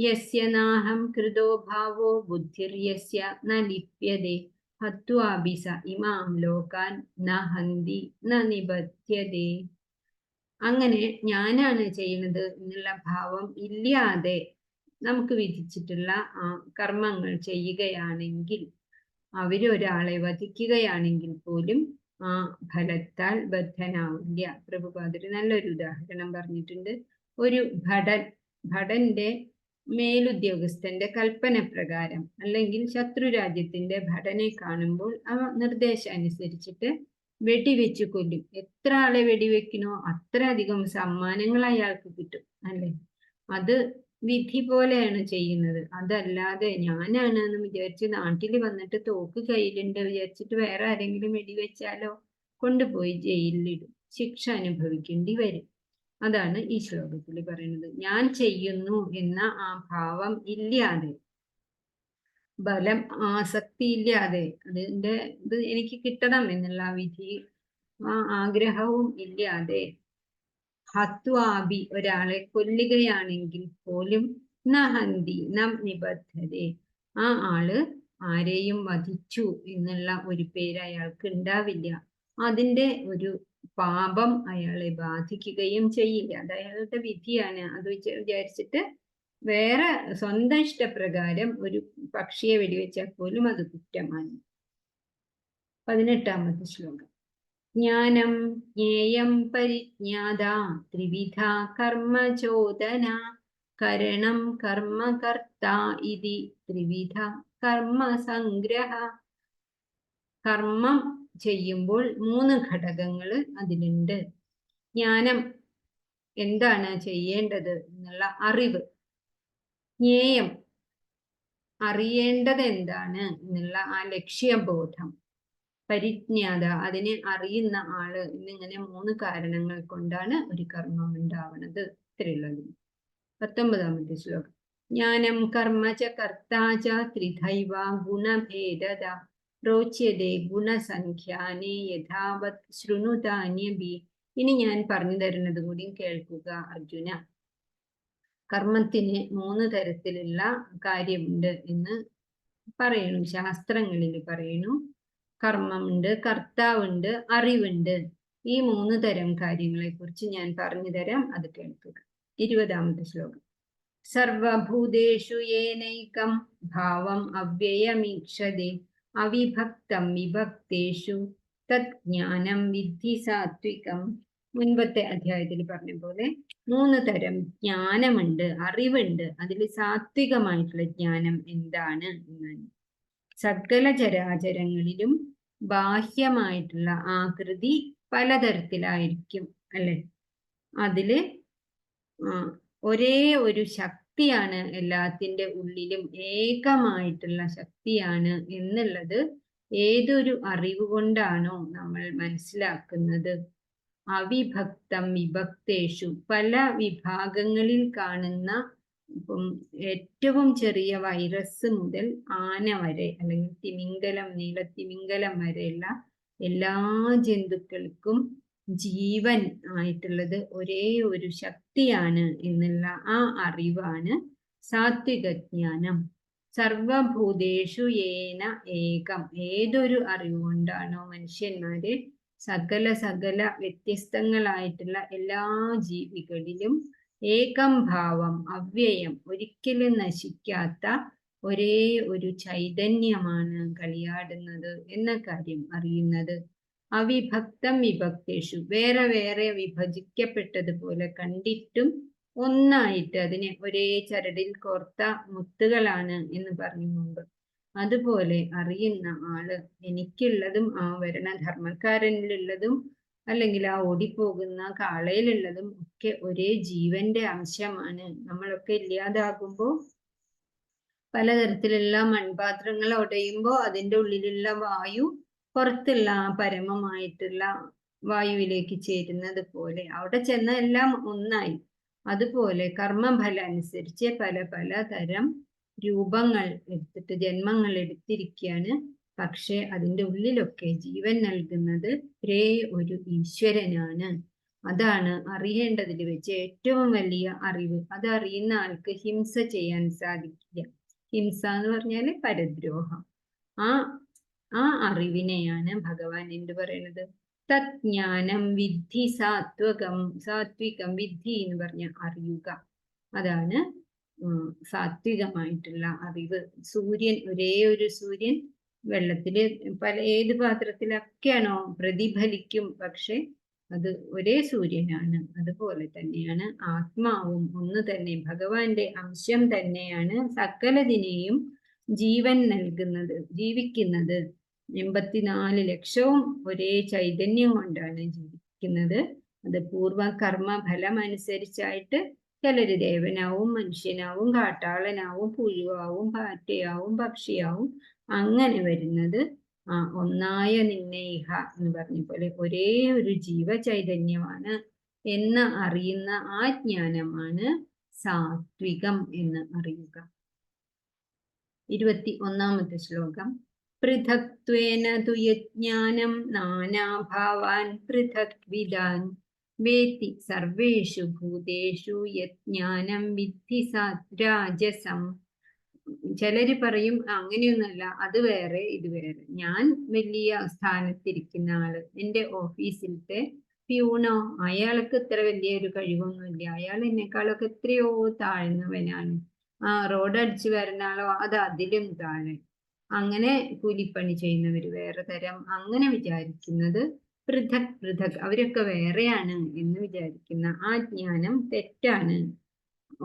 യസ്യ നാഹം കൃതോ ഭാവോ ബുദ്ധിർയസ്യ ന ലിപ്യതേ ഹത്വാപി സ ഇമാം ലോകാൻ ന ഹന്തി ന നിബധ്യതേ. അങ്ങനെ ഞാനാണ് ചെയ്യുന്നത് എന്നുള്ള ഭാവം ഇല്ലാതെ നമുക്ക് വിധിച്ചിട്ടുള്ള ആ കർമ്മങ്ങൾ ചെയ്യുകയാണെങ്കിൽ, അവരൊരാളെ വധിക്കുകയാണെങ്കിൽ പോലും ആ ഫലത്താൽ ബദ്ധനാവില്ല. പ്രഭുപാദര് നല്ലൊരു ഉദാഹരണം പറഞ്ഞിട്ടുണ്ട്. ഒരു ഭടന്റെ മേലുദ്യോഗസ്ഥന്റെ കൽപ്പന പ്രകാരം, അല്ലെങ്കിൽ ശത്രു രാജ്യത്തിന്റെ ഭടനെ കാണുമ്പോൾ ആ നിർദ്ദേശം അനുസരിച്ചിട്ട് വെടിവെച്ച് കൊല്ലും. എത്ര ആളെ വെടിവെക്കണോ അത്ര അധികം സമ്മാനങ്ങൾ അയാൾക്ക് കിട്ടും, അല്ലെ? അത് വിധി പോലെയാണ് ചെയ്യുന്നത്. അതല്ലാതെ ഞാനാണ് എന്ന് വിചാരിച്ച് നാട്ടിൽ വന്നിട്ട് തോക്ക് കയ്യിലുണ്ട് വിചാരിച്ചിട്ട് വേറെ ആരെങ്കിലും വെടിവെച്ചാലോ കൊണ്ടുപോയി ജയിലിലിടും, ശിക്ഷ അനുഭവിക്കേണ്ടി വരും. അതാണ് ഈ ശ്ലോകത്തിൽ പറയുന്നത്. ഞാൻ ചെയ്യുന്നു എന്ന ആ ഭാവം ഇല്ലാതെ, ബലം ആസക്തി ഇല്ലാതെ, അതിന്റെ ഇത് എനിക്ക് കിട്ടണം എന്നുള്ള വിധി ആ ആഗ്രഹവും ഇല്ലാതെ, ഹത്വാബി ഒരാളെ കൊല്ലുകയാണെങ്കിൽ പോലും നഹന്തി നം നിബദ്ധരെ, ആ ആള് ആരെയും വധിച്ചു എന്നുള്ള ഒരു പേര് അയാൾക്ക് ഉണ്ടാവില്ല. അതിന്റെ ഒരു പാപം അയാളെ ബാധിക്കുകയും ചെയ്യില്ല. അത് അയാളുടെ വിധിയാണ്. അത് വിചാരിച്ചിട്ട് വേറെ സ്വന്തം ഇഷ്ടപ്രകാരം ഒരു പക്ഷിയെ വെടിവെച്ചാൽ പോലും അത് കുറ്റമാണ്. 18ാമത്തെ ശ്ലോകം. ജ്ഞാനം ജ്ഞേയം പരിജ്ഞാത ത്രിവിധ കർമ്മ ചോദന കരണം കർമ്മ കർത്ത ഇതി ത്രിവിധ കർമ്മ സംഗ്രഹ. കർമ്മം ചെയ്യുമ്പോൾ 3 ഘടകങ്ങൾ അതിലുണ്ട്. ജ്ഞാനം, എന്താണ് ചെയ്യേണ്ടത് എന്നുള്ള അറിവ്. ജ്ഞേയം, അറിയേണ്ടത് എന്താണ് എന്നുള്ള ആ ലക്ഷ്യബോധം. പരിജ്ഞാത, അതിനെ അറിയുന്ന ആള് എന്നിങ്ങനെ 3 കാരണങ്ങൾ കൊണ്ടാണ് ഒരു കർമ്മം ഉണ്ടാവുന്നത്. ഇത്രയുള്ളത്. 19ാമത്തെ ശ്ലോകം. ജ്ഞാനം കർമ്മ ച കർത്താ ച ത്രിധൈവ ഗുണഭേദത പ്രോച്യതേ ഗുണസംഖ്യാനേ യഥാവത് ശൃണുതാന്യഭി. ഇനി ഞാൻ പറഞ്ഞു തരുന്നത് കൂടി കേൾക്കുക അർജുന. കർമ്മത്തിന് 3 തരത്തിലുള്ള കാര്യമുണ്ട് എന്ന് പറയുന്നു, ശാസ്ത്രങ്ങളിൽ പറയുന്നു. കർമ്മമുണ്ട്, കർത്താവുണ്ട്, അറിവുണ്ട്. ഈ 3 തരം കാര്യങ്ങളെ കുറിച്ച് ഞാൻ പറഞ്ഞു തരാം, അത് കേൾക്കുക. 20ാമത്തെ ശ്ലോകം. സർവഭൂതേഷു യേനൈകം ഭാവം അവ്യയമീക്ഷതേ അവിഭക്തം വിഭക്തേഷു തത് ജ്ഞാനം വിദ്ധി സാത്വികം. മുൻപത്തെ അധ്യായത്തിൽ പറഞ്ഞ പോലെ 3 തരം ജ്ഞാനമുണ്ട്, അറിവുണ്ട്. അതിൽ സാത്വികമായിട്ടുള്ള ജ്ഞാനം എന്താണ് എന്നാണ്. സകല ചരാചരങ്ങളിലും ബാഹ്യമായിട്ടുള്ള ആകൃതി പലതരത്തിലായിരിക്കും അല്ലെ. അതില് ഒരേ ഒരു ശക്തിയാണ് എല്ലാത്തിന്റെ ഉള്ളിലും, ഏകമായിട്ടുള്ള ശക്തിയാണ് എന്നുള്ളത് ഏതൊരു അറിവ് കൊണ്ടാണോ നമ്മൾ മനസ്സിലാക്കുന്നത്. അവിഭക്തം വിഭക്തേഷു, പല വിഭാഗങ്ങളിൽ കാണുന്ന, ഇപ്പം ഏറ്റവും ചെറിയ വൈറസ് മുതൽ ആന വരെ, അല്ലെങ്കിൽ തിമിംഗലം, നീലത്തിമിംഗലം വരെയുള്ള എല്ലാ ജന്തുക്കൾക്കും ജീവൻ ആയിട്ടുള്ളത് ഒരേ ഒരു ശക്തിയാണ് എന്നുള്ള ആ അറിവാണ് സാത്വിക ജ്ഞാനം. സർവഭൂതേഷു യേന ഏകം, ഏതൊരു അറിവ് കൊണ്ടാണോ മനുഷ്യന്മാര് സകല വ്യത്യസ്തങ്ങളായിട്ടുള്ള എല്ലാ ജീവികളിലും ഏകം ഭാവം, അവ്യയം, ഒരിക്കലും നശിക്കാത്ത ഒരേ ഒരു ചൈതന്യമാണ് കളിയാടുന്നത് എന്ന കാര്യം അറിയുന്നത്. അവിഭക്തം വിഭക്തേഷു, വേറെ വേറെ വിഭജിക്കപ്പെട്ടതുപോലെ കണ്ടിട്ടും ഒന്നായിട്ട് അതിനെ ഒരേ ചരടിൽ കോർത്ത മുത്തുകളാണ് എന്ന് പറഞ്ഞു മുമ്പ്. അതുപോലെ അറിയുന്ന ആള് എനിക്കുള്ളതും ആ വരണ ധർമ്മക്കാരനിലുള്ളതും അല്ലെങ്കിൽ ആ ഓടിപ്പോകുന്ന കാളയിലുള്ളതും ഒക്കെ ഒരേ ജീവന്റെ അംശമാണ്. നമ്മളൊക്കെ ഇല്ലാതാകുമ്പോൾ പലതരത്തിലുള്ള മൺപാത്രങ്ങൾ ഉടയുമ്പോൾ അതിൻ്റെ ഉള്ളിലുള്ള വായു പുറത്തുള്ള ആ പരമമായിട്ടുള്ള വായുവിലേക്ക് ചേരുന്നത് പോലെ അവിടെ ചെന്ന എല്ലാം ഒന്നായി. അതുപോലെ കർമ്മഫലം അനുസരിച്ച് പല തരം രൂപങ്ങൾ എടുത്തിട്ട് ജന്മങ്ങൾ എടുത്തിരിക്കുകയാണ്. പക്ഷെ അതിൻ്റെ ഉള്ളിലൊക്കെ ജീവൻ നൽകുന്നത് ഒരേ ഒരു ഈശ്വരനാണ്. അതാണ് അറിയേണ്ടതിൽ വെച്ച് ഏറ്റവും വലിയ അറിവ്. അത് അറിയുന്ന ആൾക്ക് ഹിംസ ചെയ്യാൻ സാധിക്കില്ല. ഹിംസ എന്ന് പറഞ്ഞാൽ പരദ്രോഹം. ആ അറിവിനെയാണ് ഭഗവാൻ എന്ത് പറയുന്നത്? തജ്ഞാനം വിദ്ധി സാത്വികം വിദ്ധി എന്ന് പറഞ്ഞ അറിയുക. അതാണ് സാത്വികമായിട്ടുള്ള അറിവ്. സൂര്യൻ, ഒരേ ഒരു സൂര്യൻ വെള്ളത്തില് ഏത് പാത്രത്തിലൊക്കെയാണോ പ്രതിഫലിക്കും, പക്ഷെ അത് ഒരേ സൂര്യനാണ്. അതുപോലെ തന്നെയാണ് ആത്മാവും ഒന്ന് തന്നെ, ഭഗവാന്റെ അംശം തന്നെയാണ് സകലതിനെയും ജീവൻ നൽകുന്നത്, ജീവിക്കുന്നത്. 84 ലക്ഷവും ഒരേ ചൈതന്യം കൊണ്ടാണ് ജീവിക്കുന്നത്. അത് പൂർവകർമ്മ ഫലം അനുസരിച്ചായിട്ട് ചിലര് ദേവനാവും, മനുഷ്യനാവും, കാട്ടാളനാവും, പുഴുവാവും, പാറ്റയാവും, പക്ഷിയാവും. അങ്ങനെ വരുന്നത് ഒന്നായ നിന്നേഹ എന്ന് പറഞ്ഞ പോലെ ഒരേ ഒരു ജീവചൈതന്യമാണ് എന്ന് അറിയുന്ന ആ ജ്ഞാനമാണ് സാത്വികം എന്ന് അറിയുക. 21-ാമത്തെ ശ്ലോകം. പൃഥക്ത്വേന തു യജ്ഞാനം നാനാഭാവാൻ പൃഥക്വിദാൻ വേത്തി സർവേഷു ഭൂതേഷു യജ്ഞാനം വിദ്ധി രാജസം. ചിലര് പറയും അങ്ങനെയൊന്നുമല്ല, അത് വേറെ ഇത് വേറെ. ഞാൻ വലിയ സ്ഥാനത്തിരിക്കുന്ന ആള്, എന്റെ ഓഫീസിലത്തെ പ്യൂണോ, അയാൾക്ക് ഇത്ര വലിയൊരു കഴിവൊന്നുമില്ല, അയാൾ എന്നെക്കാളൊക്കെ എത്രയോ താഴ്ന്നവനാണ്. റോഡ് അടിച്ചു വരുന്ന ആളോ അത് അതിലും താഴെ. അങ്ങനെ കൂലിപ്പണി ചെയ്യുന്നവര് വേറെ തരം. അങ്ങനെ വിചാരിക്കുന്നത് പൃഥക് പൃഥക്, അവരൊക്കെ വേറെയാണ് എന്ന് വിചാരിക്കുന്ന ആ ജ്ഞാനം തെറ്റാണ്.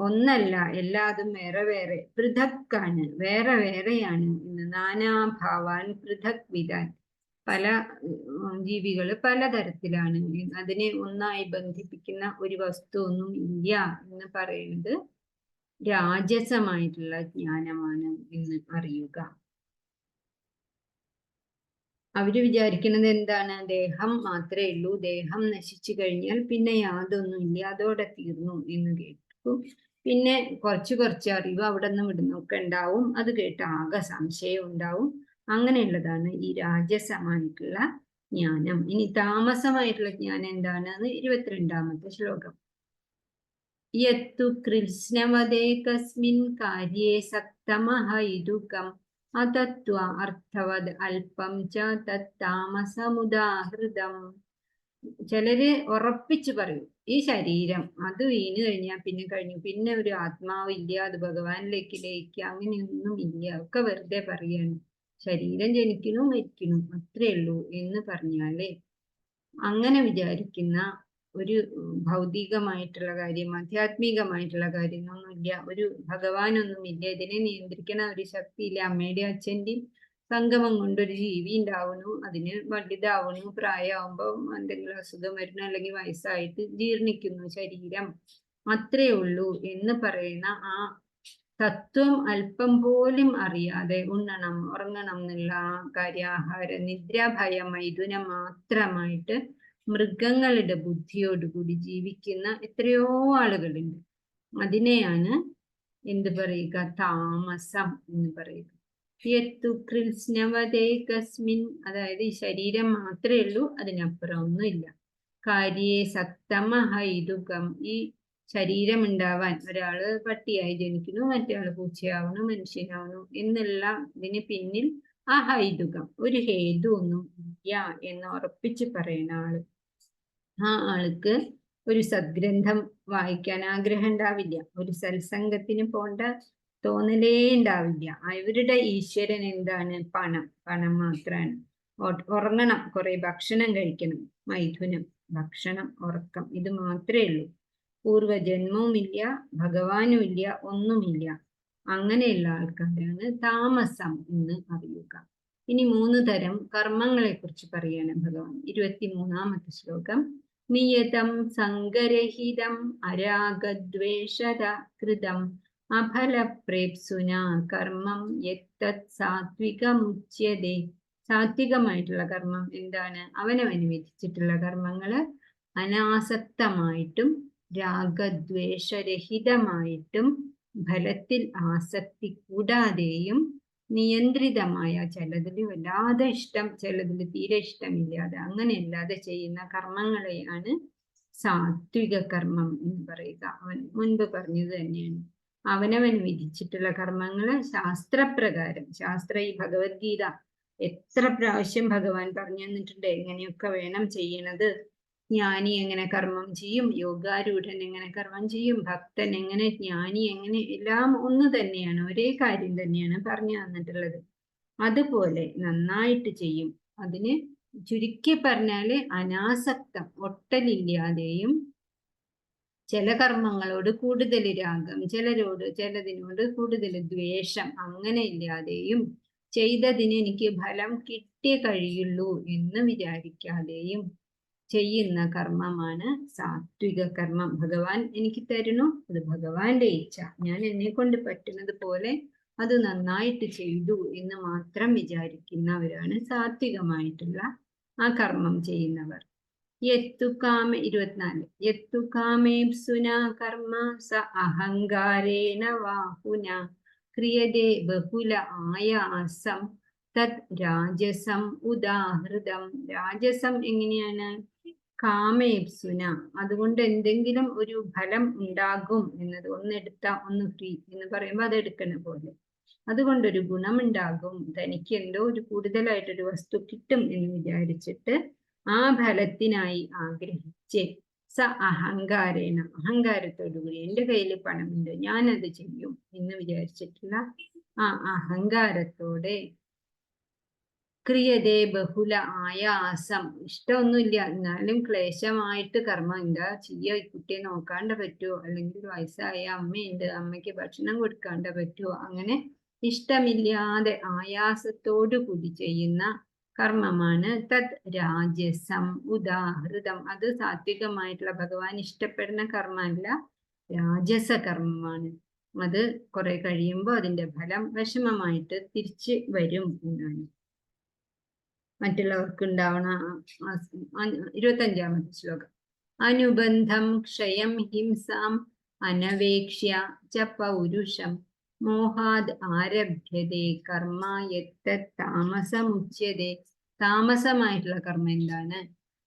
ഒന്നല്ല, എല്ലാതും വേറെ വേറെ, പൃഥക്കാണ്, വേറെ വേറെയാണ് എന്ന്. നാനാഭാവാൻ പൃഥക് വിധാൻ, പല ജീവികൾ പലതരത്തിലാണ്, അതിനെ ഒന്നായി ബന്ധിപ്പിക്കുന്ന ഒരു വസ്തു ഒന്നും ഇല്ല എന്ന് പറയുന്നത് രാജസമായിട്ടുള്ള ജ്ഞാനമാണ് എന്ന് അറിയുക. അവര് വിചാരിക്കുന്നത് എന്താണ്? ദേഹം മാത്രമേ ഉള്ളൂ, ദേഹം നശിച്ചു കഴിഞ്ഞാൽ പിന്നെ യാതൊന്നും ഇല്ല, അതോടെ തീർന്നു എന്ന് കേട്ടു. പിന്നെ കുറച്ച് അറിവ് അവിടെ നിന്നും ഇവിടുന്നൊക്കെ ഉണ്ടാവും, അത് കേട്ട് ആകെ സംശയം ഉണ്ടാവും. അങ്ങനെയുള്ളതാണ് ഈ രാജസമായിട്ടുള്ള ജ്ഞാനം. ഇനി താമസമായിട്ടുള്ള ജ്ഞാനം എന്താണെന്ന് 22-ാമത്തെ ശ്ലോകം. യത്തു കൃഷ്ണവദേ കസ്മിൻ കാര്യേ സക്തമഹൈതുകം അതത്വ അർത്ഥവത് അല്പം ച തത്താമസമുദാഹൃതം. ചിലര് ഉറപ്പിച്ചു പറയും, ഈ ശരീരം അത് വീണ് കഴിഞ്ഞാൽ പിന്നെ കഴിഞ്ഞു, പിന്നെ ഒരു ആത്മാവില്ല, അത് ഭഗവാനിലേക്ക് ലയിക്കുക, അങ്ങനെയൊന്നും ഇല്ല, ഒക്കെ വെറുതെ പറയാണ്. ശരീരം ജനിക്കുന്നു മരിക്കുന്നു അത്രേ ഉള്ളൂ എന്ന് പറഞ്ഞാലേ, അങ്ങനെ വിചാരിക്കുന്ന ഒരു ഭൗതികമായിട്ടുള്ള കാര്യം, ആധ്യാത്മികമായിട്ടുള്ള കാര്യങ്ങളൊന്നുമില്ല, ഒരു ഭഗവാനൊന്നുമില്ല, ഇതിനെ നിയന്ത്രിക്കുന്ന ഒരു ശക്തിയില്ല. അമ്മയുടെ അച്ഛൻ്റെയും സംഗമം കൊണ്ടൊരു ജീവി ഉണ്ടാവുന്നു, അതിന് വലുതാവുന്നു, പ്രായമാകുമ്പോൾ എന്തെങ്കിലും അസുഖം വരുന്നു, അല്ലെങ്കിൽ വയസ്സായിട്ട് ജീർണിക്കുന്നു ശരീരം, അത്രേ ഉള്ളൂ എന്ന് പറയുന്ന ആ തത്വം അല്പം പോലും അറിയാതെ ഉണ്ണണം ഉറങ്ങണം എന്നുള്ള കാര്യാഹാര നിദ്ര ഭയം മൈഥുനം മാത്രമായിട്ട് മൃഗങ്ങളുടെ ബുദ്ധിയോടുകൂടി ജീവിക്കുന്ന എത്രയോ ആളുകളുണ്ട്. അതിനെയാണ് എന്ത് പറയുക? താമസം എന്ന് പറയുക. യത്തു കൃത്സ്നവദേ കസ്മിൻ, അതായത് ഈ ശരീരം മാത്രമേ ഉള്ളൂ, അതിനപ്പുറം ഒന്നുമില്ല. കാര്യേ സക്തമഹൈതുകം, ഈ ശരീരം ഉണ്ടാവാൻ ഒരാള് പട്ടിയായി ജനിക്കുന്നു, മറ്റേയാള് പൂച്ചയാവുന്നു, മനുഷ്യനാവുന്നു എന്നുള്ള ഇതിന് പിന്നിൽ അഹൈതുകം, ഒരു ഹേതു ഒന്നും ഇല്ല എന്ന് ഉറപ്പിച്ച് പറയുന്ന ആള്, ആ ആൾക്ക് ഒരു സദ്ഗ്രന്ഥം വായിക്കാൻ ആഗ്രഹം ഉണ്ടാവില്ല, ഒരു സത്സംഗത്തിന് പോണ്ട തോന്നലേ ഉണ്ടാവില്ല. അവരുടെ ഈശ്വരൻ എന്താണ്? പണം, പണം മാത്രമാണ്. ഉറങ്ങണം, കുറെ ഭക്ഷണം കഴിക്കണം, മൈഥുനം, ഭക്ഷണം, ഉറക്കം, ഇത് മാത്രമേ ഉള്ളൂ. പൂർവജന്മവും ഇല്ല, ഭഗവാനും ഇല്ല, ഒന്നുമില്ല. അങ്ങനെയുള്ള ആൾക്കാരാണ് താമസം എന്ന് അറിയുക. ഇനി 3 തരം കർമ്മങ്ങളെ കുറിച്ച് പറയാണ് ഭഗവാൻ. 23-ാമത്തെ ശ്ലോകം. നിയതം സംഗരഹിതം അരാഗദ്വേഷത കൃതം അഫലപ്രേപ്സുന കർമ്മം യത്തത് സാത്വികമുച്യതേ. സാത്വികമായിട്ടുള്ള കർമ്മം എന്താണ്? അവനവന് വിധിച്ചിട്ടുള്ള കർമ്മങ്ങള് അനാസക്തമായിട്ടും രാഗദ്വേഷരഹിതമായിട്ടും ഫലത്തിൽ ആസക്തി കൂടാതെയും നിയന്ത്രിതമായ, ചിലതിൽ വല്ലാതെ ഇഷ്ടം, ചിലതിൽ തീരെ ഇഷ്ടമില്ലാതെ, അങ്ങനെയല്ലാതെ ചെയ്യുന്ന കർമ്മങ്ങളെയാണ് സാത്വിക കർമ്മം എന്ന് പറയുക. അവൻ മുൻപ് പറഞ്ഞത് തന്നെയാണ്. അവനവൻ വിധിച്ചിട്ടുള്ള കർമ്മങ്ങള് ശാസ്ത്രപ്രകാരം, ഈ ഭഗവത്ഗീത എത്ര പ്രാവശ്യം ഭഗവാൻ പറഞ്ഞു തന്നിട്ടുണ്ട് എങ്ങനെയൊക്കെ വേണം ചെയ്യണത്. ജ്ഞാനി എങ്ങനെ കർമ്മം ചെയ്യും, യോഗാരൂഢൻ എങ്ങനെ കർമ്മം ചെയ്യും, ഭക്തൻ എങ്ങനെ, ജ്ഞാനി എങ്ങനെ, എല്ലാം ഒന്ന് തന്നെയാണ്, ഒരേ കാര്യം തന്നെയാണ് പറഞ്ഞു തന്നിട്ടുള്ളത്. അതുപോലെ നന്നായിട്ട് ചെയ്യും. അതിന് ചുരുക്കി പറഞ്ഞാല് അനാസക്തം, ഒട്ടലില്ലാതെയും, ചില കർമ്മങ്ങളോട് കൂടുതൽ രാഗം, ചിലതിനോട് കൂടുതൽ ദ്വേഷം, അങ്ങനെ ഇല്ലാതെയും, ചെയ്തതിന് എനിക്ക് ഫലം കിട്ടിയേ കഴിയുള്ളൂ എന്ന് വിചാരിക്കാതെയും ചെയ്യുന്ന കർമ്മമാണ് സാത്വിക കർമ്മം. ഭഗവാൻ എനിക്ക് തരുന്നു, അത് ഭഗവാന്റെ ഇച്ഛ, ഞാൻ എന്നെ കൊണ്ട് പറ്റുന്നത് പോലെ അത് നന്നായിട്ട് ചെയ്തു എന്ന് മാത്രം വിചാരിക്കുന്നവരാണ് സാത്വികമായിട്ടുള്ള ആ കർമ്മം ചെയ്യുന്നവർ. യത്തു കാമ 24 യത്തു കാമേപ്സുന കർമ്മ സ അഹങ്കാരേണ വാഹുന ക്രിയതേ ബഹുല ആയാസം തത് രാജസം ഉദാഹൃതം. രാജസം എങ്ങനെയാണ്? കാമേപ്സുന, അതുകൊണ്ട് എന്തെങ്കിലും ഒരു ഫലം ഉണ്ടാകും എന്നത്, ഒന്നെടുത്ത ഒന്ന് ഫ്രീ എന്ന് പറയുമ്പോൾ അത് എടുക്കണ പോലെ, അതുകൊണ്ടൊരു ഗുണമുണ്ടാകും, തനിക്ക് എന്തോ ഒരു കൂടുതലായിട്ടൊരു വസ്തു കിട്ടും എന്ന് വിചാരിച്ചിട്ട് ആ ഫലത്തിനായി ആഗ്രഹിച്ച് സ അഹങ്കാരേണ, അഹങ്കാരത്തോടുകൂടി എന്റെ കയ്യിൽ പണമുണ്ട് ഞാനത് ചെയ്യും എന്ന് വിചാരിച്ചിട്ടുള്ള ആ അഹങ്കാരത്തോടെ ക്രിയതേ ബഹുല ആയാസം, ഇഷ്ടമൊന്നുമില്ല എന്നാലും ക്ലേശമായിട്ട് കർമ്മം, എന്താ ചെയ്യാ, ഈ കുട്ടിയെ നോക്കാണ്ട് പറ്റുമോ, അല്ലെങ്കിൽ വയസ്സായ അമ്മയുണ്ട് അമ്മയ്ക്ക് ഭക്ഷണം കൊടുക്കാണ്ട് പറ്റുമോ, അങ്ങനെ ഇഷ്ടമില്ലാതെ ആയാസത്തോടു കൂടി ചെയ്യുന്ന കർമ്മമാണ് തത് രാജസം ഉദാഹൃതം. അത് സാത്വികമായിട്ടുള്ള ഭഗവാൻ ഇഷ്ടപ്പെടുന്ന കർമ്മമല്ല, രാജസ കർമ്മമാണ്. അത് കുറെ കഴിയുമ്പോൾ അതിന്റെ ഫലം വിഷമമായിട്ട് തിരിച്ച് വരും എന്നാണ്. മറ്റുള്ളവർക്ക് ഉണ്ടാവണ 25ാമത്തെ ശ്ലോകം. അനുബന്ധം ക്ഷയം ഹിംസാം അനവേക്ഷ്യ ച പൗരുഷം മോഹാദ് ആരഭ്യതേ കർമ്മ യത്തത് താമസമുച്യതേ. താമസമായിട്ടുള്ള കർമ്മം എന്താണ്?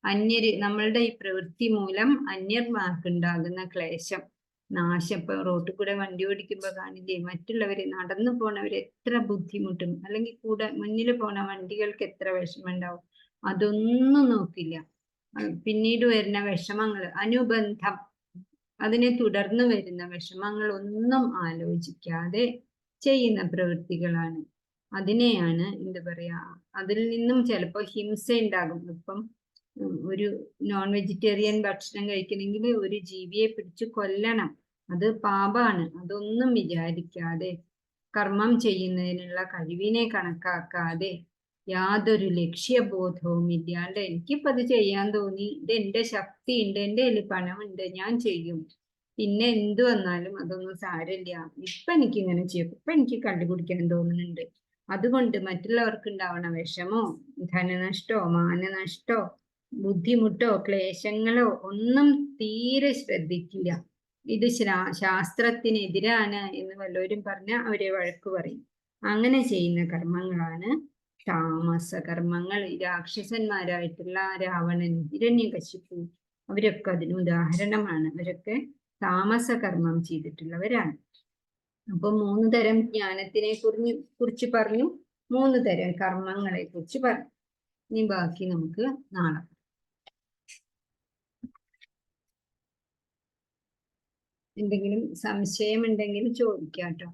അന്യര്, നമ്മളുടെ ഈ പ്രവൃത്തി മൂലം അന്യന്മാർക്കുണ്ടാകുന്ന ക്ലേശം, നാശം. ഇപ്പൊ റോട്ടിൽ കൂടെ വണ്ടി ഓടിക്കുമ്പോ കാണില്ലേ, മറ്റുള്ളവര് നടന്നു പോണവര് എത്ര ബുദ്ധിമുട്ടും, അല്ലെങ്കിൽ കൂടെ മുന്നിൽ പോണ വണ്ടികൾക്ക് എത്ര വിഷമമുണ്ടാവും, അതൊന്നും നോക്കില്ല. പിന്നീട് വരുന്ന വിഷമങ്ങൾ, അനുബന്ധം, അതിനെ തുടർന്ന് വരുന്ന വിഷമങ്ങൾ ഒന്നും ആലോചിക്കാതെ ചെയ്യുന്ന പ്രവൃത്തികളാണ്. അതിനെയാണ് എന്താ പറയാ, അതിൽ നിന്നും ചിലപ്പോൾ ഹിംസ ഉണ്ടാകും. ഇപ്പം ഒരു നോൺ വെജിറ്റേറിയൻ ഭക്ഷണം കഴിക്കണമെങ്കിൽ ഒരു ജീവിയെ പിടിച്ച് കൊല്ലണം, അത് പാപാണ്. അതൊന്നും വിചാരിക്കാതെ, കർമ്മം ചെയ്യുന്നതിനുള്ള കഴിവിനെ കണക്കാക്കാതെ, യാതൊരു ലക്ഷ്യബോധവും ഇല്ലാണ്ട് എനിക്കിപ്പോ അത് ചെയ്യാൻ തോന്നി, ഇത് എന്റെ ശക്തി ഉണ്ട്, എന്റെ കയ്യിൽ പണമുണ്ട്, ഞാൻ ചെയ്യും, പിന്നെ എന്തു വന്നാലും അതൊന്നും സാരമില്ല, ഇപ്പൊ എനിക്കിങ്ങനെ ചെയ്യും, ഇപ്പൊ എനിക്ക് കണ്ടുപിടിക്കാൻ തോന്നുന്നുണ്ട്, അതുകൊണ്ട് മറ്റുള്ളവർക്ക് ഉണ്ടാവണ വിഷമോ ധനനഷ്ടോ മാനനഷ്ടോ ബുദ്ധിമുട്ടോ ക്ലേശങ്ങളോ ഒന്നും തീരെ ശ്രദ്ധിക്കില്ല. ഇത് ശാസ്ത്രത്തിനെതിരാണ് എന്ന് വല്ലവരും പറഞ്ഞ അവരെ വഴക്ക് പറയും. അങ്ങനെ ചെയ്യുന്ന കർമ്മങ്ങളാണ് താമസ കർമ്മങ്ങൾ. രാക്ഷസന്മാരായിട്ടുള്ള രാവണൻ, ഹിരണ്യകശിപു, അവരൊക്കെ അതിന് ഉദാഹരണമാണ്. അവരൊക്കെ താമസ കർമ്മം ചെയ്തിട്ടുള്ളവരാണ്. അപ്പൊ 3 തരം ജ്ഞാനത്തിനെ കുറിച്ച് പറഞ്ഞു, 3 തരം കർമ്മങ്ങളെ കുറിച്ച് പറഞ്ഞു. ഇനി ബാക്കി നമുക്ക് നാളെ. എന്തെങ്കിലും സംശയമുണ്ടെങ്കിൽ ചോദിക്കാം കേട്ടോ.